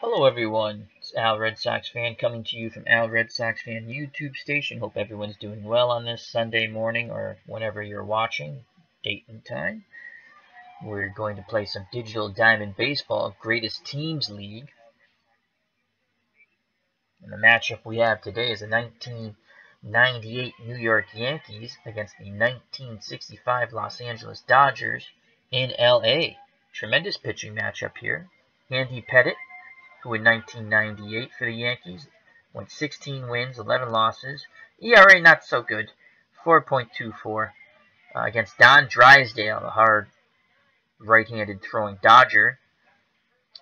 Hello everyone, it's Al Red Sox fan coming to you from Al Red Sox fan YouTube station. Hope everyone's doing well on this Sunday morning or whenever you're watching, date and time. We're going to play some Digital Diamond Baseball Greatest Teams League. And the matchup we have today is the 1998 New York Yankees against the 1965 Los Angeles Dodgers in LA. Tremendous pitching matchup here. Andy Pettitte, who in 1998 for the Yankees went 16 wins, 11 losses. ERA not so good, 4.24 against Don Drysdale, the hard right-handed throwing Dodger.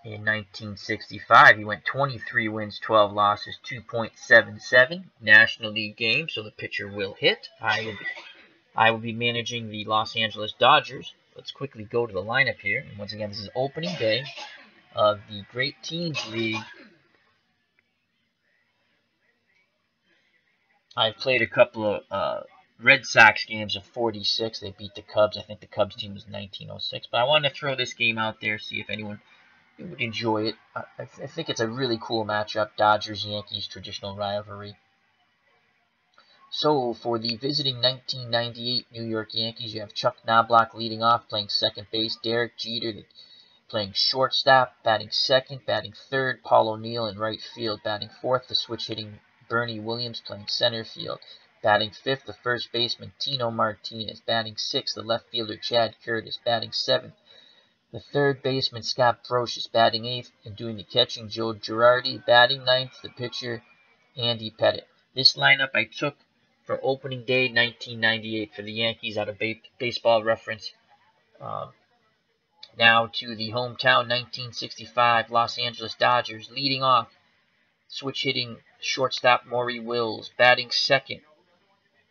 In 1965, he went 23 wins, 12 losses, 2.77 National League game, so the pitcher will hit. I will be managing the Los Angeles Dodgers. Let's quickly go to the lineup here. And once again, this is opening day of the Great Teams League. I've played a couple of Red Sox games of 46. They beat the Cubs. I think the Cubs team was 1906. But I wanted to throw this game out there, see if anyone would enjoy it. I think it's a really cool matchup. Dodgers-Yankees traditional rivalry. So for the visiting 1998 New York Yankees, you have Chuck Knobloch leading off, playing second base. Derek Jeter playing shortstop, batting second, batting third. Paul O'Neill in right field, batting fourth. The switch hitting Bernie Williams playing center field. Batting fifth, the first baseman Tino Martinez. Batting sixth, the left fielder Chad Curtis. Batting seventh, the third baseman Scott Brocious. Batting eighth and doing the catching Joe Girardi. Batting ninth, the pitcher Andy Pettitte. This lineup I took for opening day 1998 for the Yankees out of Baseball Reference. Now to the hometown 1965 Los Angeles Dodgers. Leading off, switch hitting shortstop Maury Wills. Batting second,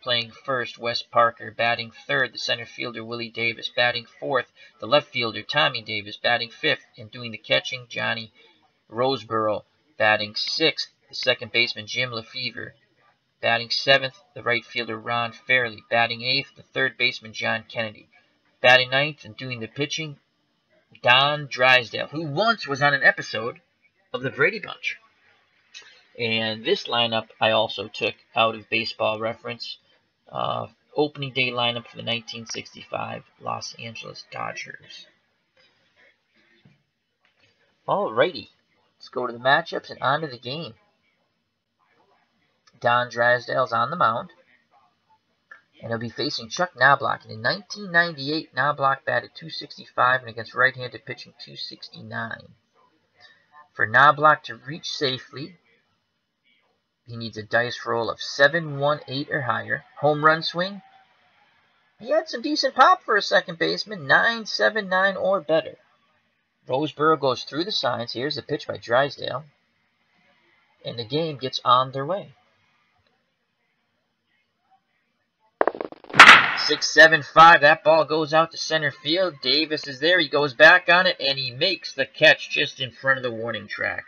playing first, Wes Parker. Batting third, the center fielder Willie Davis. Batting fourth, the left fielder Tommy Davis. Batting fifth and doing the catching Johnny Roseboro. Batting sixth, the second baseman Jim Lefevre. Batting seventh, the right fielder Ron Fairley. Batting eighth, the third baseman John Kennedy. Batting ninth and doing the pitching Don Drysdale, who once was on an episode of the Brady Bunch. And this lineup I also took out of Baseball Reference. Opening day lineup for the 1965 Los Angeles Dodgers. Alrighty, let's go to the matchups and on to the game. Don Drysdale's on the mound, and he'll be facing Chuck Knobloch. And in 1998, Knobloch batted .265 and against right-handed pitching .269. For Knobloch to reach safely, he needs a dice roll of 7-1-8 or higher. Home run swing, he had some decent pop for a second baseman, 9-7-9 or better. Roseboro goes through the signs. Here's a pitch by Drysdale, and the game gets on their way. 6-7-5, that ball goes out to center field. Davis is there, he goes back on it, and he makes the catch just in front of the warning track.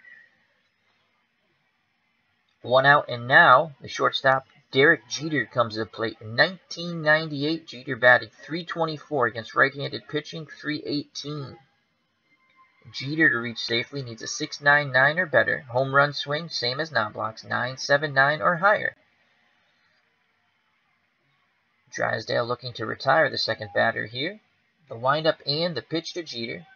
One out, and now the shortstop Derek Jeter comes to the plate. In 1998, Jeter batted .324 against right-handed pitching, .318. Jeter to reach safely needs a 6-9-9 or better. Home run swing, same as Knobloch's, 9-7-9 or higher. Drysdale looking to retire the second batter here. The windup and the pitch to Jeter.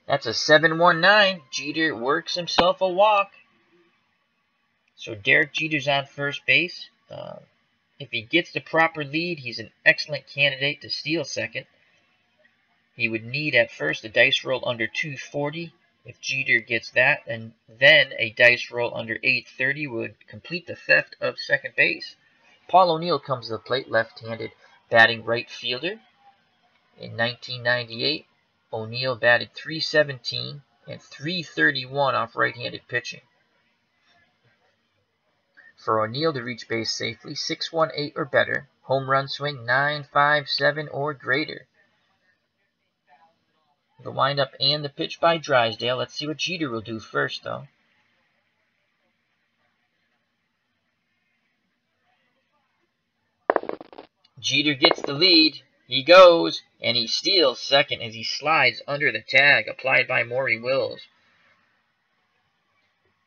That's a 7-1-9. Jeter works himself a walk. So Derek Jeter's on first base. If he gets the proper lead, he's an excellent candidate to steal second. He would need at first a dice roll under 240. If Jeter gets that, and then a dice roll under 830 would complete the theft of second base. Paul O'Neill comes to the plate, left-handed batting right fielder. In 1998, O'Neill batted .317 and .331 off right-handed pitching. For O'Neill to reach base safely, 6-1-8 or better. Home run swing, 9-5-7 or greater. The windup and the pitch by Drysdale. Let's see what Jeter will do first, though. Jeter gets the lead. He goes, and he steals second as he slides under the tag applied by Maury Wills.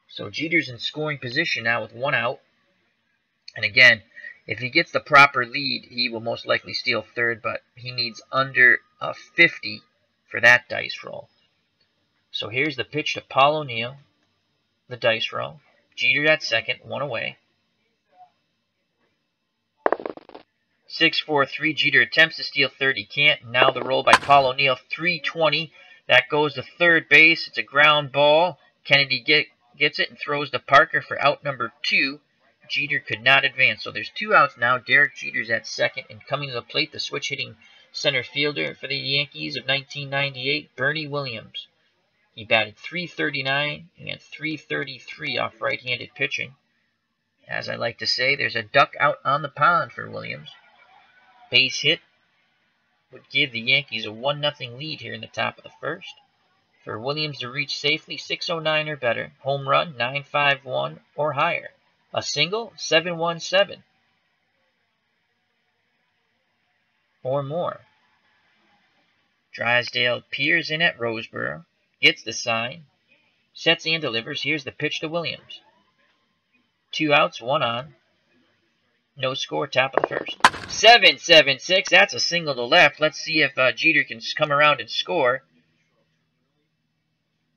So Jeter's in scoring position now with one out. And again, if he gets the proper lead, he will most likely steal third, but he needs under a 50 for that dice roll. So here's the pitch to Paul O'Neill, the dice roll. Jeter at second, one away. 6-4-3, Jeter attempts to steal third, he can't. Now the roll by Paul O'Neill, 320. That goes to third base. It's a ground ball. Kennedy gets it and throws to Parker for out number 2. Jeter could not advance. So there's 2 outs now. Derek Jeter's at second, and coming to the plate, the switch-hitting center fielder for the Yankees of 1998, Bernie Williams. He batted .339 and .333 off right-handed pitching. As I like to say, there's a duck out on the pond for Williams. Base hit would give the Yankees a 1-0 lead here in the top of the first. For Williams to reach safely, 609 or better. Home run, 951 or higher. A single, 717 or more. Drysdale peers in at Roseboro, gets the sign, sets and delivers. Here's the pitch to Williams. 2 outs, 1 on. No score, top of the first. 7-7-6, that's a single to left. Let's see if Jeter can come around and score.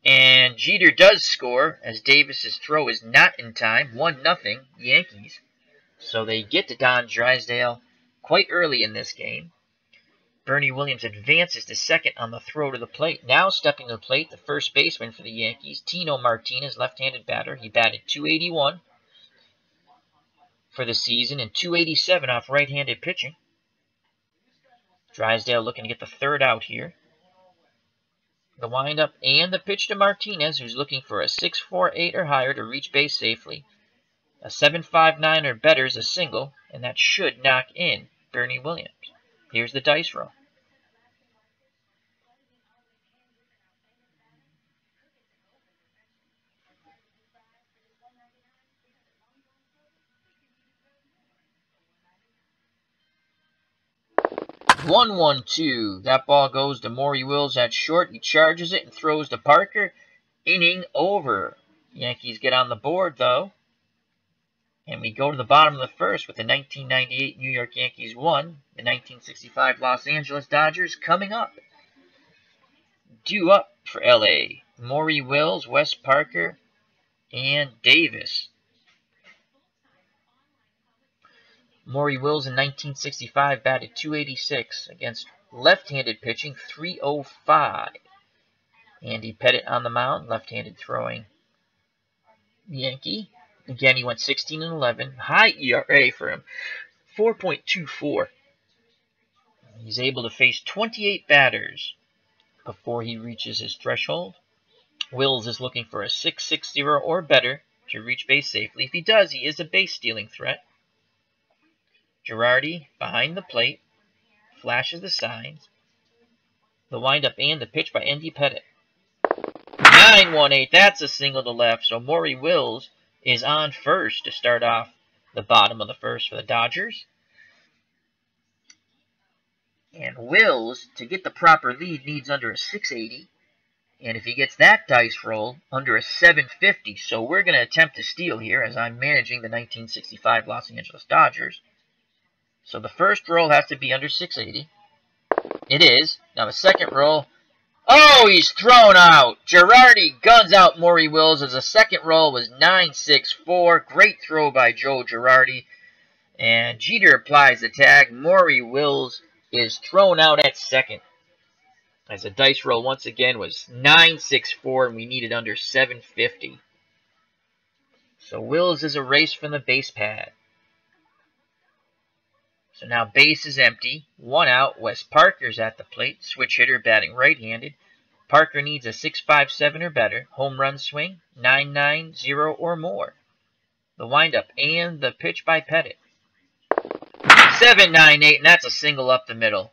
And Jeter does score, as Davis's throw is not in time. 1-0 Yankees. So they get to Don Drysdale quite early in this game. Bernie Williams advances to second on the throw to the plate. Now stepping to the plate, the first baseman for the Yankees, Tino Martinez, left-handed batter. He batted .281 for the season and .287 off right-handed pitching. Drysdale looking to get the third out here. The windup and the pitch to Martinez, who's looking for a 6.48 or higher to reach base safely. A 7.59 or better is a single, and that should knock in Bernie Williams. Here's the dice roll. One, 1, 2. That ball goes to Maury Wills at short. He charges it and throws to Parker. Inning over. Yankees get on the board, though. And we go to the bottom of the first with the 1998 New York Yankees 1. The 1965 Los Angeles Dodgers coming up. Due up for L.A. Maury Wills, Wes Parker, and Davis. Maury Wills in 1965 batted .286 against left-handed pitching, .305. Andy Pettitte on the mound, left-handed throwing Yankee. Again, he went 16-11. High ERA for him, 4.24. He's able to face 28 batters before he reaches his threshold. Wills is looking for a 6.60 or better to reach base safely. If he does, he is a base-stealing threat. Girardi behind the plate, flashes the signs. The windup and the pitch by Andy Pettitte. 9-1-8, that's a single to left. So Maury Wills is on first to start off the bottom of the first for the Dodgers. And Wills, to get the proper lead, needs under a 680. And if he gets that dice roll, under a 750. So we're going to attempt to steal here as I'm managing the 1965 Los Angeles Dodgers. So the first roll has to be under 680. It is. Now the second roll. Oh, he's thrown out. Girardi guns out Maury Wills as the second roll was 9.64. Great throw by Joe Girardi. And Jeter applies the tag. Maury Wills is thrown out at second. As the dice roll once again was 9.64 and we needed under 750. So Wills is erased from the base pad. So now base is empty. 1 out. Wes Parker's at the plate. Switch hitter batting right-handed. Parker needs a 6.57 or better. Home run swing. 9.90 or more. The windup and the pitch by Pettitte. 7.98, and that's a single up the middle.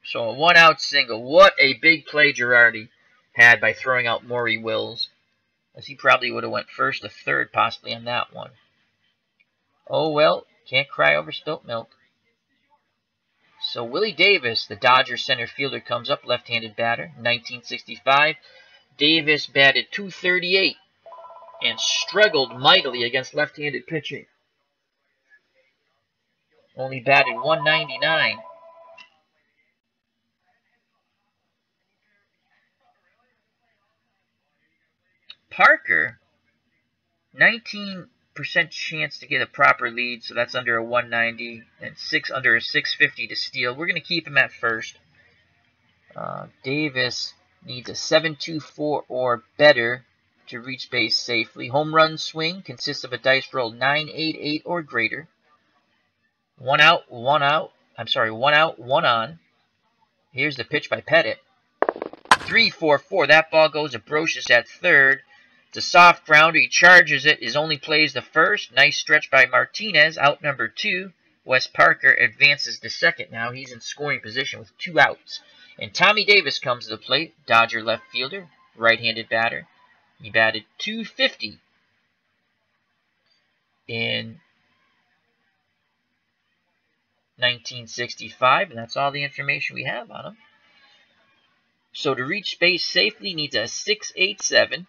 So a 1 out single. What a big play Girardi had by throwing out Maury Wills, as he probably would have went first to third possibly on that one. Oh well. Can't cry over spilt milk. So So Willie Davis, the Dodgers center fielder, comes up, left-handed batter, 1965. Davis batted .238 and struggled mightily against left-handed pitching. Only batted .199. Parker, 19% chance to get a proper lead, so that's under a 190, and under a 650 to steal. We're going to keep him at first. Davis needs a 7.24 or better to reach base safely. Home run swing consists of a dice roll 988 or greater. One out, one on. Here's the pitch by Pettitte. 3-4-4. That ball goes to Brocious at third. It's a soft grounder. He charges it. His only plays the first. Nice stretch by Martinez. Out number 2. Wes Parker advances to second now. He's in scoring position with 2 outs. And Tommy Davis comes to the plate. Dodger left fielder. Right-handed batter. He batted .250 in 1965. And that's all the information we have on him. So to reach base safely needs a 6.87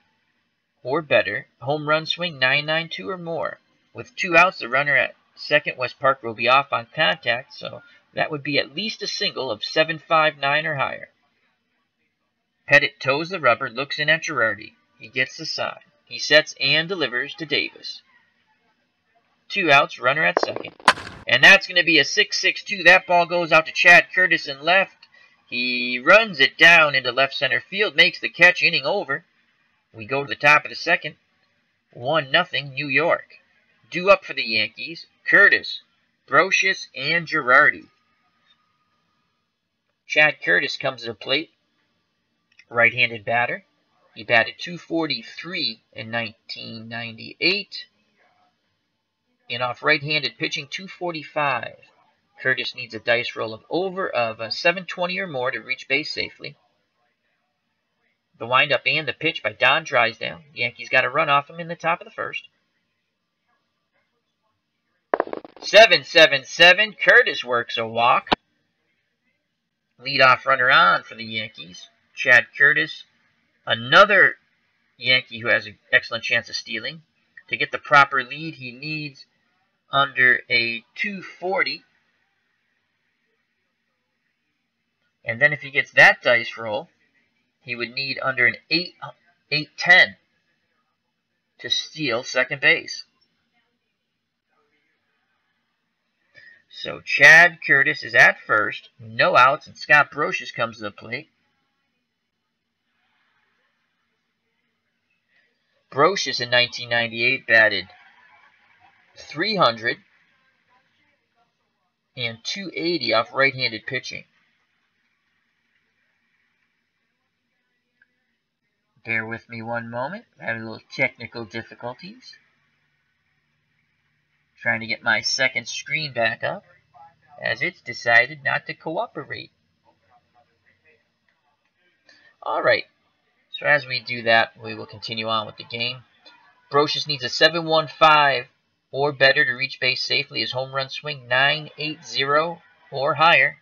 or better. Home run swing 992 or more. With 2 outs, the runner at second, Wes Parker, will be off on contact, so that would be at least a single of 7.59 or higher. Pettitte toes the rubber, looks in at Girardi. He gets the sign. He sets and delivers to Davis. 2 outs, runner at second. And that's going to be a 6.62. That ball goes out to Chad Curtis in left. He runs it down into left center field, makes the catch, inning over. We go to the top of the second. 1-0 New York. Due up for the Yankees, Curtis, Brocious, and Girardi. Chad Curtis comes to the plate. Right-handed batter. He batted .243 in 1998. And off right-handed pitching, .245. Curtis needs a dice roll of over a 720 or more to reach base safely. The windup and the pitch by Don Drysdale. The Yankees got a run off him in the top of the first. 7-7-7. Curtis works a walk. Leadoff runner on for the Yankees. Chad Curtis, another Yankee who has an excellent chance of stealing. To get the proper lead, he needs under a 240. And then if he gets that dice roll, he would need under an 810 to steal second base. So Chad Curtis is at first, no outs, and Scott Brocious comes to the plate. Brocious in 1998 batted .300 and .280 off right-handed pitching. Bear with me one moment. I'm having a little technical difficulties. Trying to get my second screen back up, as it's decided not to cooperate. Alright, so as we do that, we will continue on with the game. Brocious needs a 7.15 or better to reach base safely. His home run swing 980 or higher.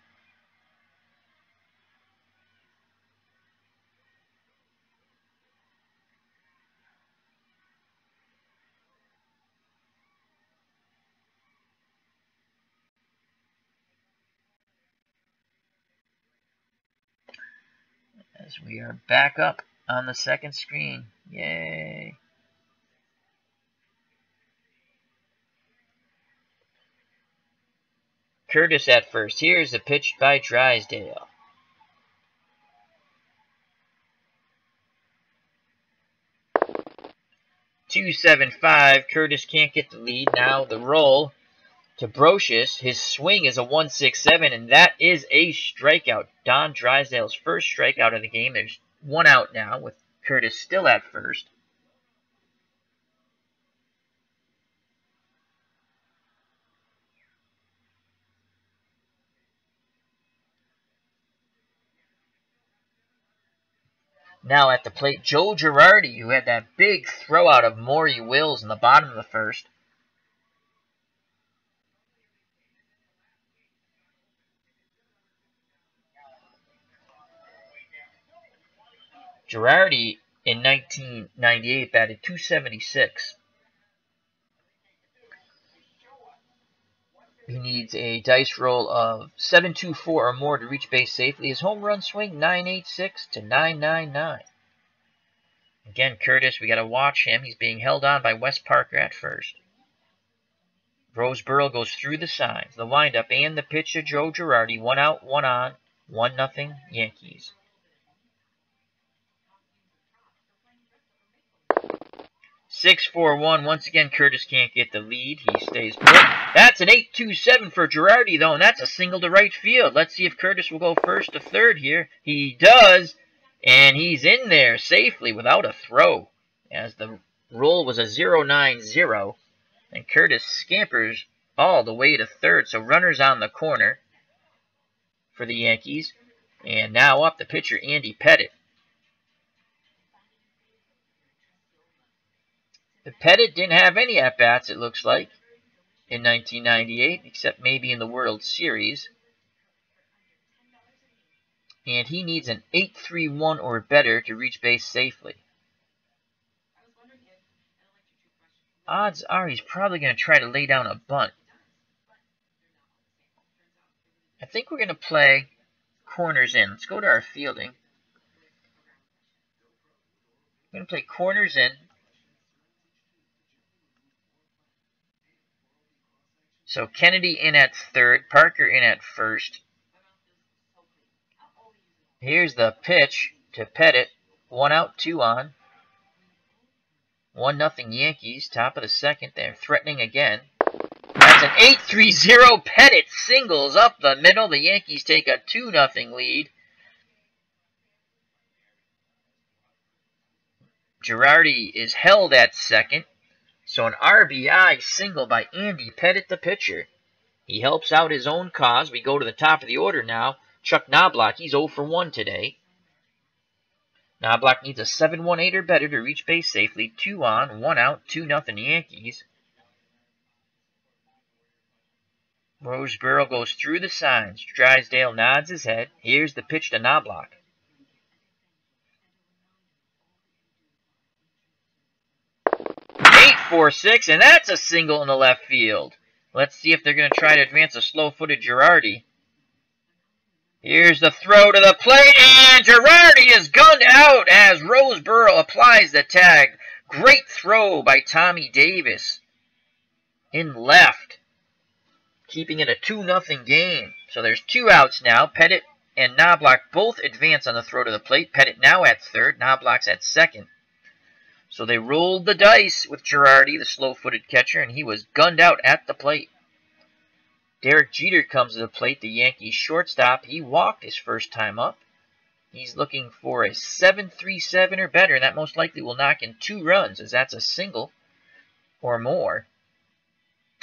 As we are back up on the second screen. Yay. Curtis at first. Here's a pitch by Drysdale. .275. Curtis can't get the lead. Now the roll to Brocious. His swing is a 1.67, and that is a strikeout. Don Drysdale's first strikeout of the game. There's 1 out now with Curtis still at first. Now at the plate, Joe Girardi, who had that big throw out of Maury Wills in the bottom of the first. Girardi in 1998 batted .276. He needs a dice roll of 724 or more to reach base safely. His home run swing 986 to 999. Again, Curtis, we got to watch him. He's being held on by Wes Parker at first. Roseboro goes through the signs. The windup and the pitch to Joe Girardi. 1 out, 1 on, 1-0 Yankees. 6-4-1. Once again, Curtis can't get the lead. He stays put. That's an 8-2-7 for Girardi, though, and that's a single to right field. Let's see if Curtis will go first to third here. He does, and he's in there safely without a throw, as the roll was a 0-9-0, and Curtis scampers all the way to third. So runners on the corner for the Yankees, and now up the pitcher, Andy Pettitte. Pettitte didn't have any at-bats, it looks like, in 1998, except maybe in the World Series. And he needs an 8-3-1 or better to reach base safely. Odds are he's probably going to try to lay down a bunt. I think we're going to play corners in. Let's go to our fielding. We're going to play corners in. So Kennedy in at third, Parker in at first. Here's the pitch to Pettitte. 1 out, 2 on. 1-0 Yankees, top of the second. They're threatening again. That's an 8-3-0. Pettitte singles up the middle. The Yankees take a 2-0 lead. Girardi is held at second. So an RBI single by Andy Pettitte, the pitcher. He helps out his own cause. We go to the top of the order now. Chuck Knobloch, he's 0 for 1 today. Knobloch needs a 7-1-8 or better to reach base safely. 2 on, 1 out, 2-0 Yankees. Roseboro goes through the signs. Drysdale nods his head. Here's the pitch to Knobloch. For 6, and that's a single in the left field. Let's see if they're going to try to advance a slow-footed Girardi. Here's the throw to the plate, and Girardi is gunned out as Roseboro applies the tag. Great throw by Tommy Davis in left, keeping it a 2-0 game. So there's 2 outs now. Pettitte and Knobloch both advance on the throw to the plate. Pettitte now at third, Knobloch's at second. So they rolled the dice with Girardi, the slow-footed catcher, and he was gunned out at the plate. Derek Jeter comes to the plate, the Yankees shortstop. He walked his first time up. He's looking for a 7-3-7 or better, and that most likely will knock in 2 runs, as that's a single or more.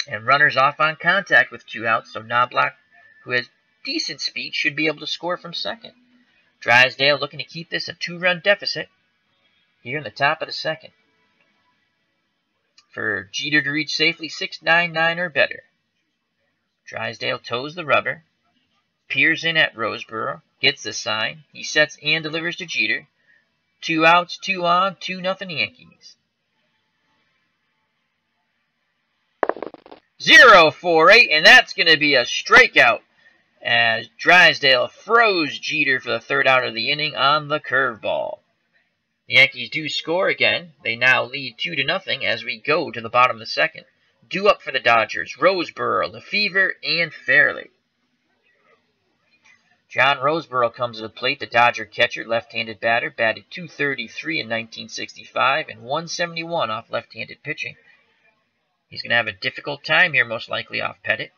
And runners off on contact with 2 outs, so Knobloch, who has decent speed, should be able to score from second. Drysdale looking to keep this a 2-run deficit here in the top of the second. For Jeter to reach safely, 6-9-9 or better. Drysdale toes the rubber. Peers in at Roseboro. Gets the sign. He sets and delivers to Jeter. 2 outs, 2 on, 2-0 Yankees. 0-4-8, and that's going to be a strikeout as Drysdale froze Jeter for the 3rd out of the inning on the curveball. The Yankees do score again. They now lead 2-0 as we go to the bottom of the second. Due up for the Dodgers, Roseboro, Lefevre, and Fairley. John Roseboro comes to the plate, the Dodger catcher, left-handed batter, batted .233 in 1965 and .171 off left-handed pitching. He's going to have a difficult time here, most likely off Pettitte.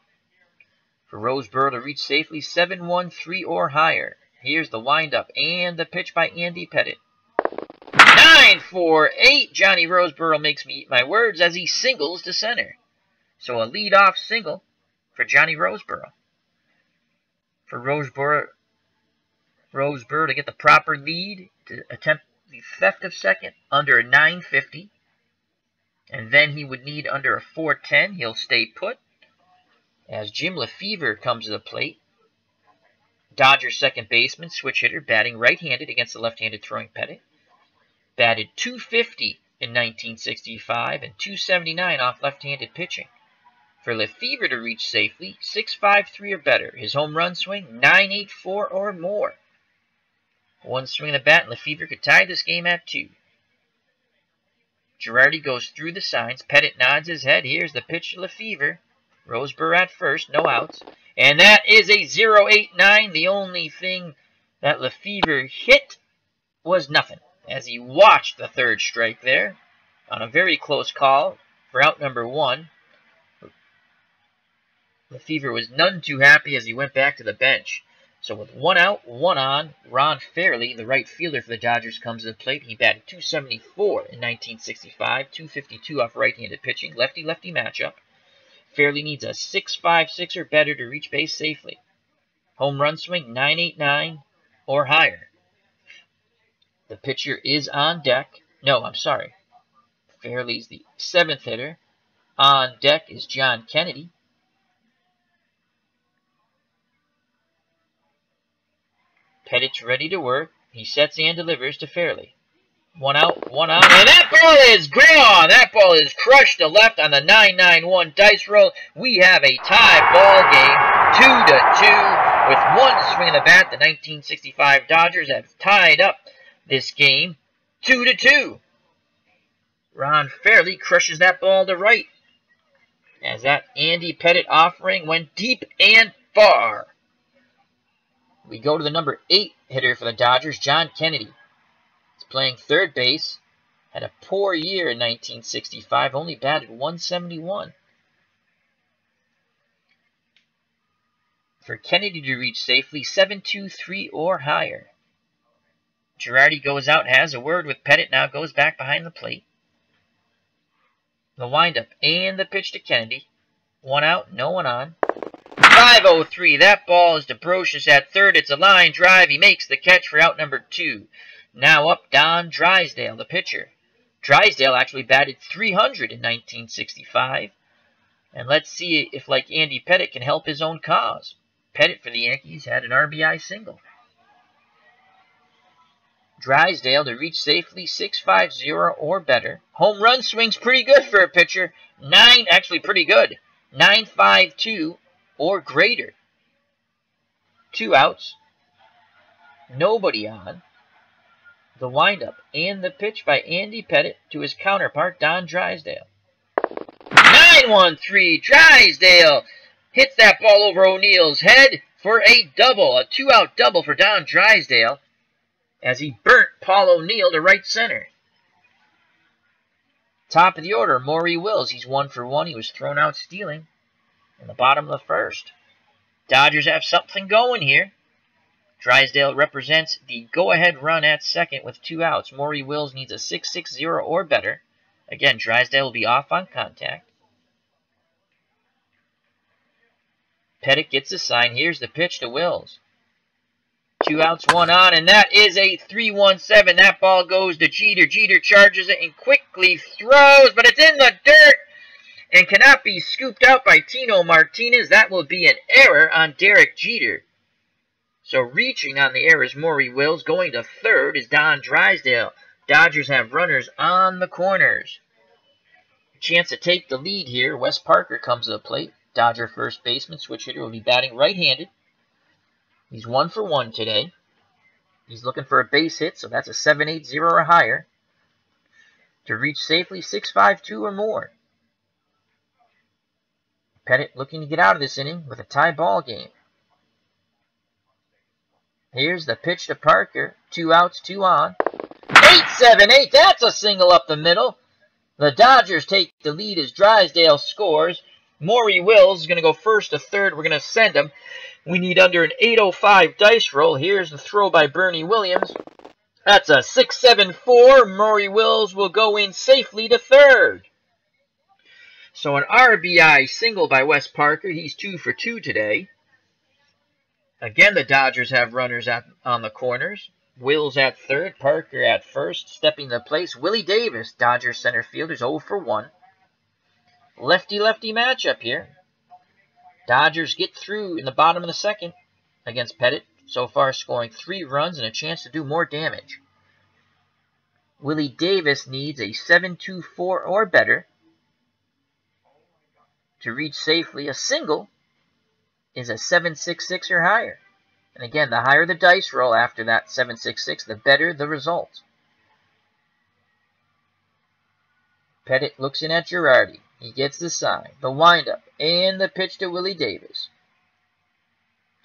For Roseboro to reach safely, 7-1-3 or higher. Here's the windup and the pitch by Andy Pettitte. 9-4-8. Johnny Roseboro makes me eat my words as he singles to center. So a lead-off single for Johnny Roseboro. For Roseboro to get the proper lead to attempt the theft of second under a 950. And then he would need under a 410. He'll stay put as Jim Lefevre comes to the plate. Dodgers second baseman, switch hitter, batting right-handed against the left-handed throwing Pettitte. Batted .250 in 1965 and .279 off left-handed pitching. For Lefevre to reach safely, 6.53 or better. His home run swing, 9.84 or more. One swing of the bat, and Lefevre could tie this game at 2. Girardi goes through the signs. Pettitte nods his head. Here's the pitch to Lefevre. Roseburg at first, no outs. And that is a 0.89. The only thing that Lefevre hit was nothing, as he watched the third strike there on a very close call for out number 1. Lefevre was none too happy as he went back to the bench. So with 1 out, 1 on, Ron Fairley, the right fielder for the Dodgers, comes to the plate. He batted .274 in 1965, .252 off right-handed pitching, lefty-lefty matchup. Fairley needs a 6.56 or better to reach base safely. Home run swing, 9.89 or higher. The pitcher is on deck. No, I'm sorry. Fairley's the 7th hitter. On deck is John Kennedy. Pettitte's ready to work. He sets and delivers to Fairley. 1 out, 1 on, and that ball is gone! That ball is crushed to left on the 991 dice roll. We have a tie ball game, 2-2. With one swing of the bat, the 1965 Dodgers have tied up this game, 2-2. Ron Fairley crushes that ball to right, as that Andy Pettitte offering went deep and far. We go to the number 8 hitter for the Dodgers, John Kennedy. He's playing third base. Had a poor year in 1965, only batted .171. For Kennedy to reach safely, 7.23 or higher. Girardi goes out, has a word with Pettitte, now goes back behind the plate. The windup and the pitch to Kennedy. 1 out, no one on. 5.03. That ball is to Brocious at third. It's a line drive. He makes the catch for out number 2. Now up Don Drysdale, the pitcher. Drysdale actually batted .300 in 1965. And let's see if, like Andy Pettitte, can help his own cause. Pettitte for the Yankees had an RBI single. Drysdale to reach safely, 6.50 or better. Home run swing's pretty good for a pitcher. Actually pretty good. 9.52 or greater. 2 outs. Nobody on. The windup and the pitch by Andy Pettitte to his counterpart, Don Drysdale. 9-1-3. Drysdale hits that ball over O'Neill's head for a double. A 2-out double for Don Drysdale as he burnt Paul O'Neill to right center. Top of the order, Maury Wills. He's 1 for 1. He was thrown out stealing in the bottom of the first. Dodgers have something going here. Drysdale represents the go-ahead run at second with 2 outs. Maury Wills needs a 6.60 or better. Again, Drysdale will be off on contact. Pettitte gets a sign. Here's the pitch to Wills. 2 outs, 1 on, and that is a 3-1-7. That ball goes to Jeter. Jeter charges it and quickly throws, but it's in the dirt and cannot be scooped out by Tino Martinez. That will be an error on Derek Jeter. So reaching on the error is Maury Wills. Going to third is Don Drysdale. Dodgers have runners on the corners. A chance to take the lead here. Wes Parker comes to the plate. Dodger first baseman, switch hitter, will be batting right-handed. He's 1 for 1 today. He's looking for a base hit, so that's a 7.80 or higher. To reach safely, 6.52 or more. Pettitte looking to get out of this inning with a tie ball game. Here's the pitch to Parker. 2 outs, 2 on. 8-7-8. That's a single up the middle. The Dodgers take the lead as Drysdale scores. Maury Wills is going to go first to third. We're going to send him. We need under an 8.05 dice roll. Here's the throw by Bernie Williams. That's a 6-7-4. Maury Wills will go in safely to third. So an RBI single by Wes Parker. He's 2 for 2 today. Again, the Dodgers have runners on the corners. Wills at third, Parker at first. Stepping to place, Willie Davis, Dodgers center fielder, is 0 for 1. Lefty-lefty matchup here. Dodgers get through in the bottom of the second against Pettitte. So far scoring 3 runs and a chance to do more damage. Willie Davis needs a 7.24 or better to reach safely. A single is a 7.66 or higher. And again, the higher the dice roll after that 7.66, the better the result. Pettitte looks in at Girardi. He gets the sign, the windup, and the pitch to Willie Davis.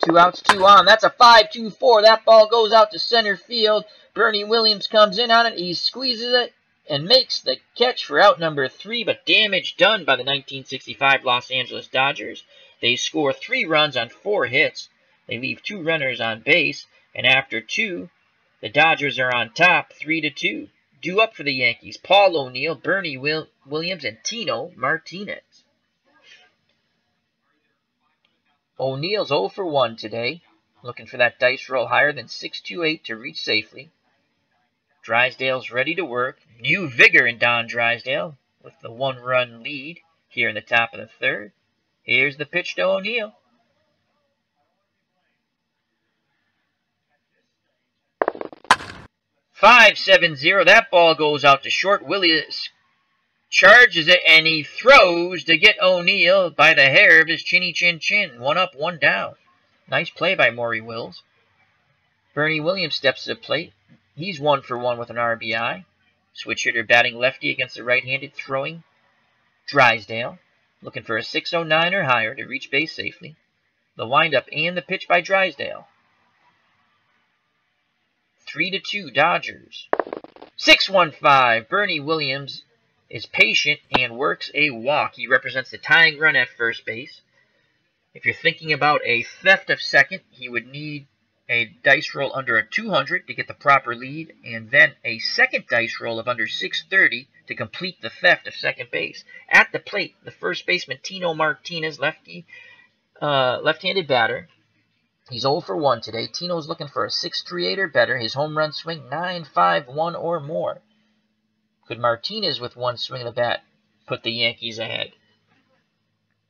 2 outs, 2 on. That's a 5.24. That ball goes out to center field. Bernie Williams comes in on it. He squeezes it and makes the catch for out number 3, but damage done by the 1965 Los Angeles Dodgers. They score 3 runs on 4 hits. They leave 2 runners on base, and after 2, the Dodgers are on top 3-2. Due up for the Yankees, Paul O'Neill, Bernie Williams, and Tino Martinez. O'Neill's 0 for 1 today, looking for that dice roll higher than 6.28 to reach safely. Drysdale's ready to work. New vigor in Don Drysdale with the 1-run lead here in the top of the 3rd. Here's the pitch to O'Neill. .570. That ball goes out to short. Williams charges it, and he throws to get O'Neill by the hair of his chinny chin chin. 1 up, 1 down. Nice play by Maury Wills. Bernie Williams steps to the plate. He's 1 for 1 with an RBI. Switch hitter batting lefty against the right-handed throwing Drysdale. Looking for a 6.09 or higher to reach base safely. The windup and the pitch by Drysdale. 3-2 Dodgers. 6.15. Bernie Williams is patient and works a walk. He represents the tying run at first base. If you're thinking about a theft of second, he would need a dice roll under a 200 to get the proper lead, and then a second dice roll of under 630 to complete the theft of second base. At the plate, the first baseman Tino Martinez, left-handed batter. He's 0 for 1 today. Tino's looking for a 6.38 or better. His home run swing 9.51 or more. Could Martinez with 1 swing of the bat put the Yankees ahead?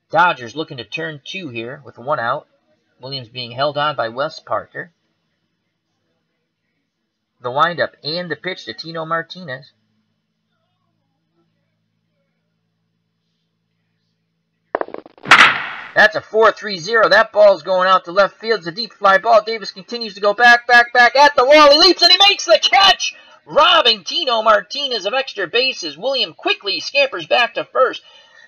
Dodgers looking to turn 2 here with 1 out. Williams being held on by Wes Parker. The windup and the pitch to Tino Martinez. That's a 4.30. That ball's going out to left field. It's a deep fly ball. Davis continues to go back at the wall. He leaps and he makes the catch, robbing Tino Martinez of extra bases. Williams quickly scampers back to first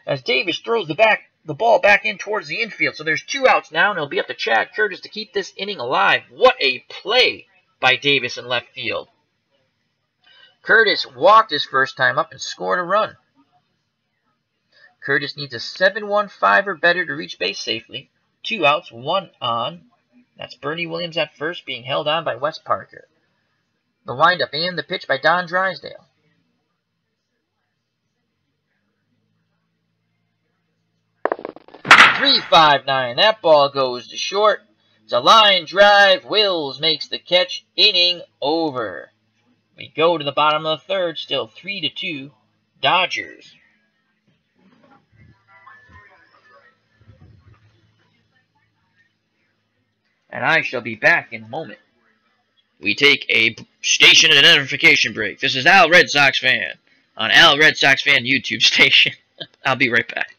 as Davis throws the ball back in towards the infield. So there's 2 outs now, and it'll be up to Chad Curtis to keep this inning alive. What a play by Davis in left field. Curtis walked his first time up and scored a run. Curtis needs a 7.15 or better to reach base safely. 2 outs, 1 on. That's Bernie Williams at first, being held on by Wes Parker. The windup and the pitch by Don Drysdale. .359. That ball goes to short. It's a line drive. Wills makes the catch. Inning over. We go to the bottom of the 3rd. Still 3-2 Dodgers. And I shall be back in a moment. We take a station identification break. This is Al Red Sox Fan on Al Red Sox Fan YouTube station. I'll be right back.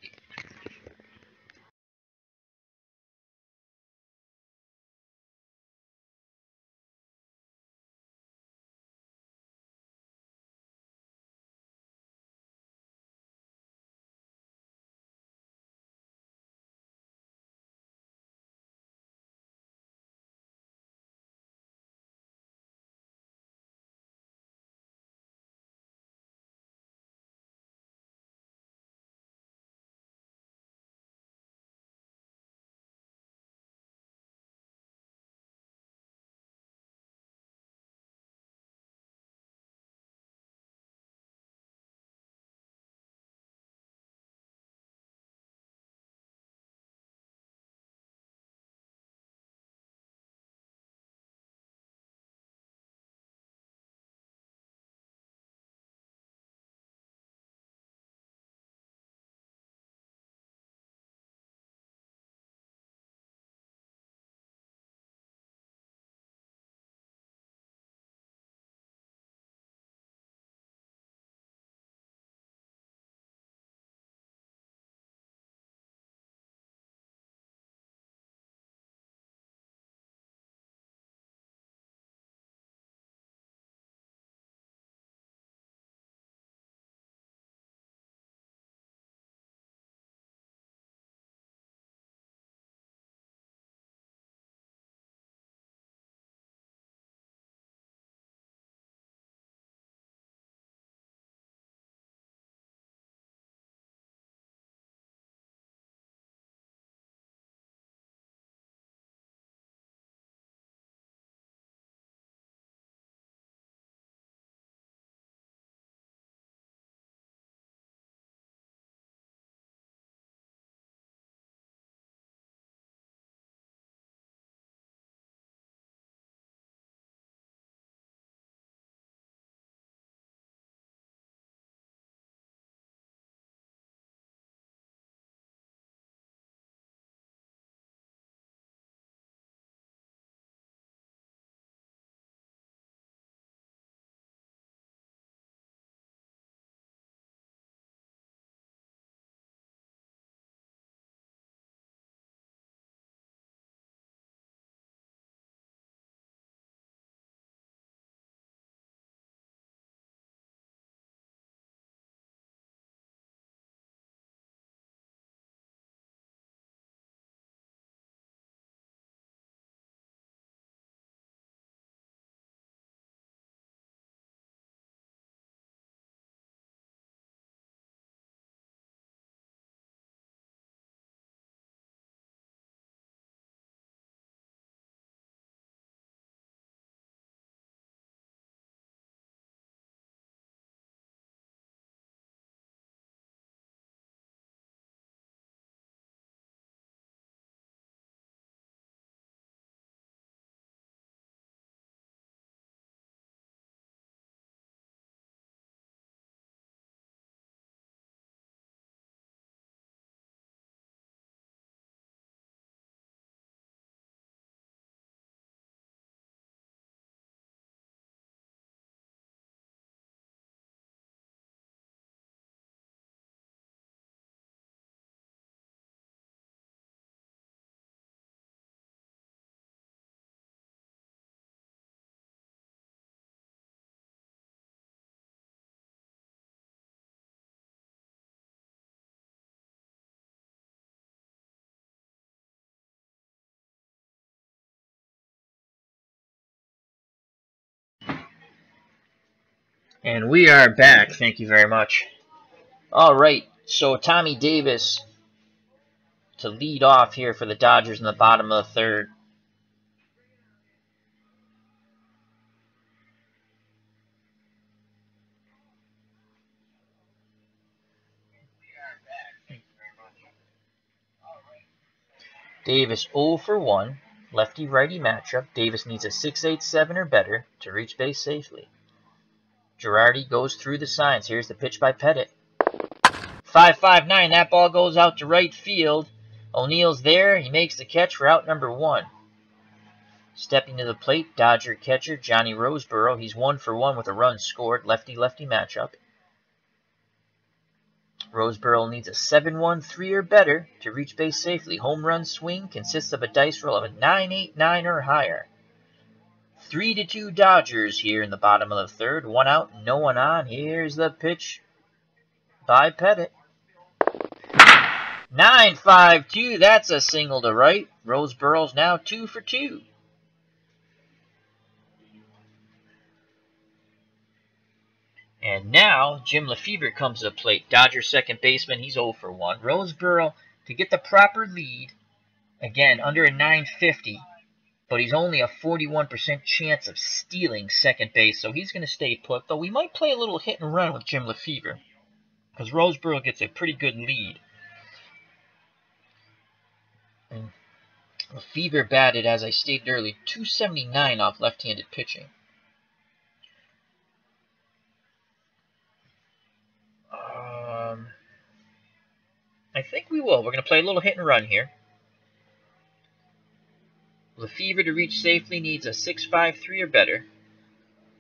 And we are back. Thank you very much. All right, so Tommy Davis to lead off here for the Dodgers in the bottom of the third. Davis 0 for 1, lefty-righty matchup. Davis needs a 6.87 or better to reach base safely. Girardi goes through the signs. Here's the pitch by Pettitte. 5.59, that ball goes out to right field. O'Neill's there. He makes the catch for out number 1. Stepping to the plate, Dodger catcher Johnny Roseboro. He's 1 for 1 with a run scored. Lefty-lefty matchup. Roseboro needs a 7.13 or better to reach base safely. Home run swing consists of a dice roll of a 9.89 or higher. 3-2 Dodgers here in the bottom of the third. 1 out, no one on. Here's the pitch by Pettitte. 9.52, that's a single to right. Roseboro's now 2 for 2. And now, Jim Lefebvre comes to the plate. Dodgers second baseman, he's 0 for 1. Roseboro, to get the proper lead, again, under a 950, but he's only a 41% chance of stealing second base, so he's going to stay put. Though we might play a little hit and run with Jim Lefebvre, because Roseboro gets a pretty good lead. And Lefebvre batted, as I stated earlier, .279 off left-handed pitching. I think we will. We're going to play a little hit and run here. Lefebvre to reach safely needs a 6.53 or better.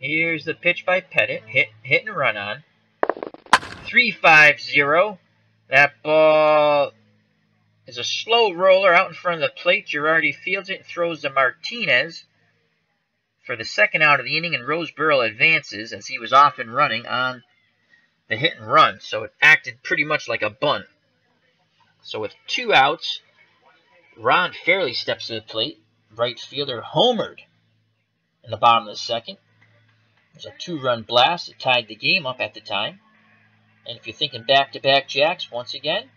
Here's the pitch by Pettitte. Hit and run on. 3.50. That ball is a slow roller out in front of the plate. Girardi fields it and throws to Martinez for the second out of the inning, and Roseboro advances as he was off and running on the hit and run. So it acted pretty much like a bunt. So with 2 outs, Ron Fairley steps to the plate. Right fielder homered in the bottom of the second. There's a 2-run blast that tied the game up at the time. And if you're thinking back-to-back jacks, once again,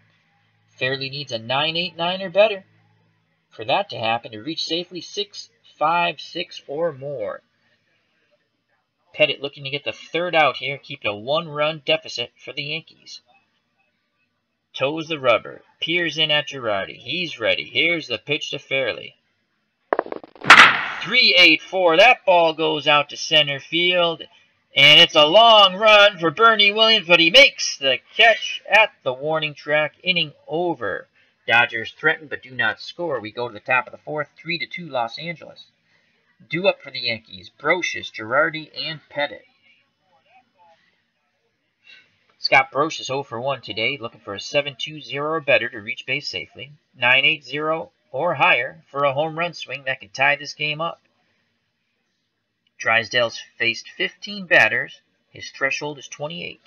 Fairley needs a 9.89 or better for that to happen to reach safely 6.56 or more. Pettitte looking to get the third out here, keep it a 1-run deficit for the Yankees. Toes the rubber, peers in at Girardi. He's ready. Here's the pitch to Fairley. 3.84. That ball goes out to center field, and it's a long run for Bernie Williams, but he makes the catch at the warning track. Inning over. Dodgers threaten but do not score. We go to the top of the fourth. 3-2 Los Angeles. Due up for the Yankees: Brocious, Girardi, and Pettitte. Scott Brocious 0 for 1 today, looking for a 7.20 or better to reach base safely. 9.80 or higher for a home run swing that could tie this game up. Drysdale's faced 15 batters. His threshold is 28.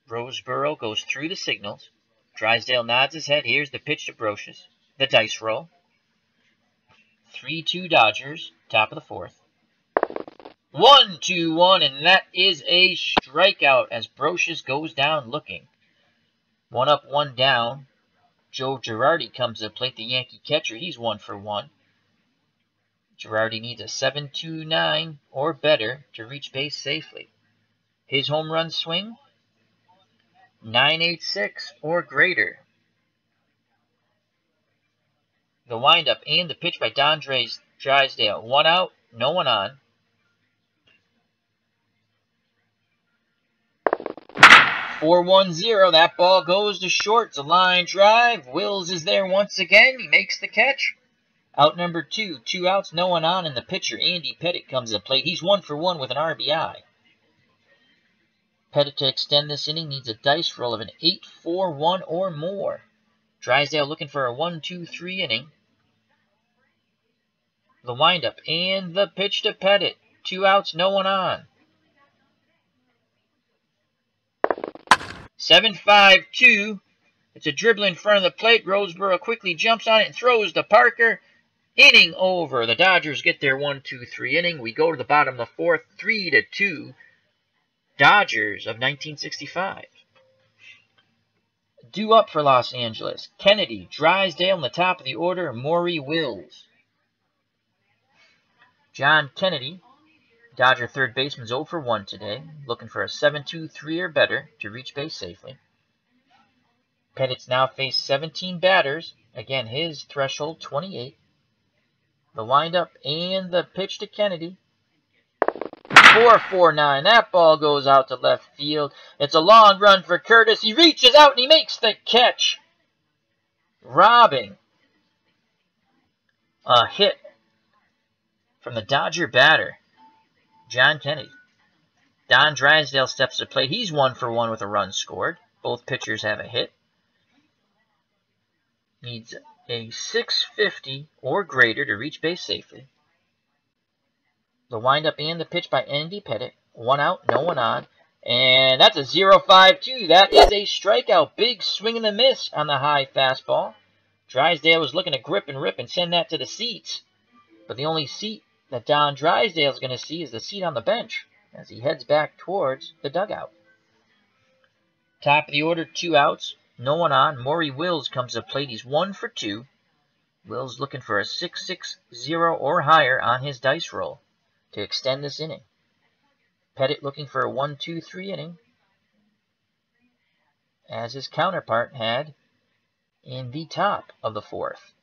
Roseboro goes through the signals. Drysdale nods his head. Here's the pitch to Brocious. The dice roll. 3-2 Dodgers, top of the fourth. 1-2-1, and that is a strikeout as Brocious goes down looking. 1 up, 1 down. Joe Girardi comes to the plate, the Yankee catcher. He's 1 for 1. Girardi needs a 7.29 or better to reach base safely. His home run swing, 9.86 or greater. The windup and the pitch by Don Drysdale. 1 out, no one on. 4-1-0. That ball goes to short. It's a line drive. Wills is there once again. He makes the catch. Out number 2. 2 outs, no one on, and the pitcher, Andy Pettitte, comes to the plate. He's 1 for 1 with an RBI. Pettitte to extend this inning needs a dice roll of an 8-4-1 or more. Drysdale looking for a 1-2-3 inning. The windup and the pitch to Pettitte. 2 outs, no one on. 7.52. It's a dribble in front of the plate. Roseboro quickly jumps on it and throws to Parker. Inning over. The Dodgers get their 1-2-3 inning. We go to the bottom of the fourth. 3-2. Dodgers of 1965. Due up for Los Angeles, Kennedy, Drysdale in the top of the order, Maury Wills. John Kennedy, Dodger third baseman, 0 for 1 today, looking for a 7-2-3 or better to reach base safely. Pettitte's now faced 17 batters. Again, his threshold 28. The windup and the pitch to Kennedy. 4-4-9. That ball goes out to left field. It's a long run for Curtis. He reaches out and he makes the catch, robbing a hit from the Dodger batter, John Kennedy. Don Drysdale steps to the plate. He's 1 for 1 with a run scored. Both pitchers have a hit. Needs a 650 or greater to reach base safely. The windup and the pitch by Andy Pettitte. 1 out, no one on. And that's a 0-5-2. That is a strikeout. Big swing and a miss on the high fastball. Drysdale was looking to grip and rip and send that to the seats. But the only seat that Don Drysdale is going to see is the seat on the bench as he heads back towards the dugout. Top of the order, 2 outs, no one on. Maury Wills comes to the plate. He's 1 for 2. Wills looking for a 6-6-0 or higher on his dice roll to extend this inning. Pettitte looking for a 1-2-3 inning, as his counterpart had in the top of the 4th.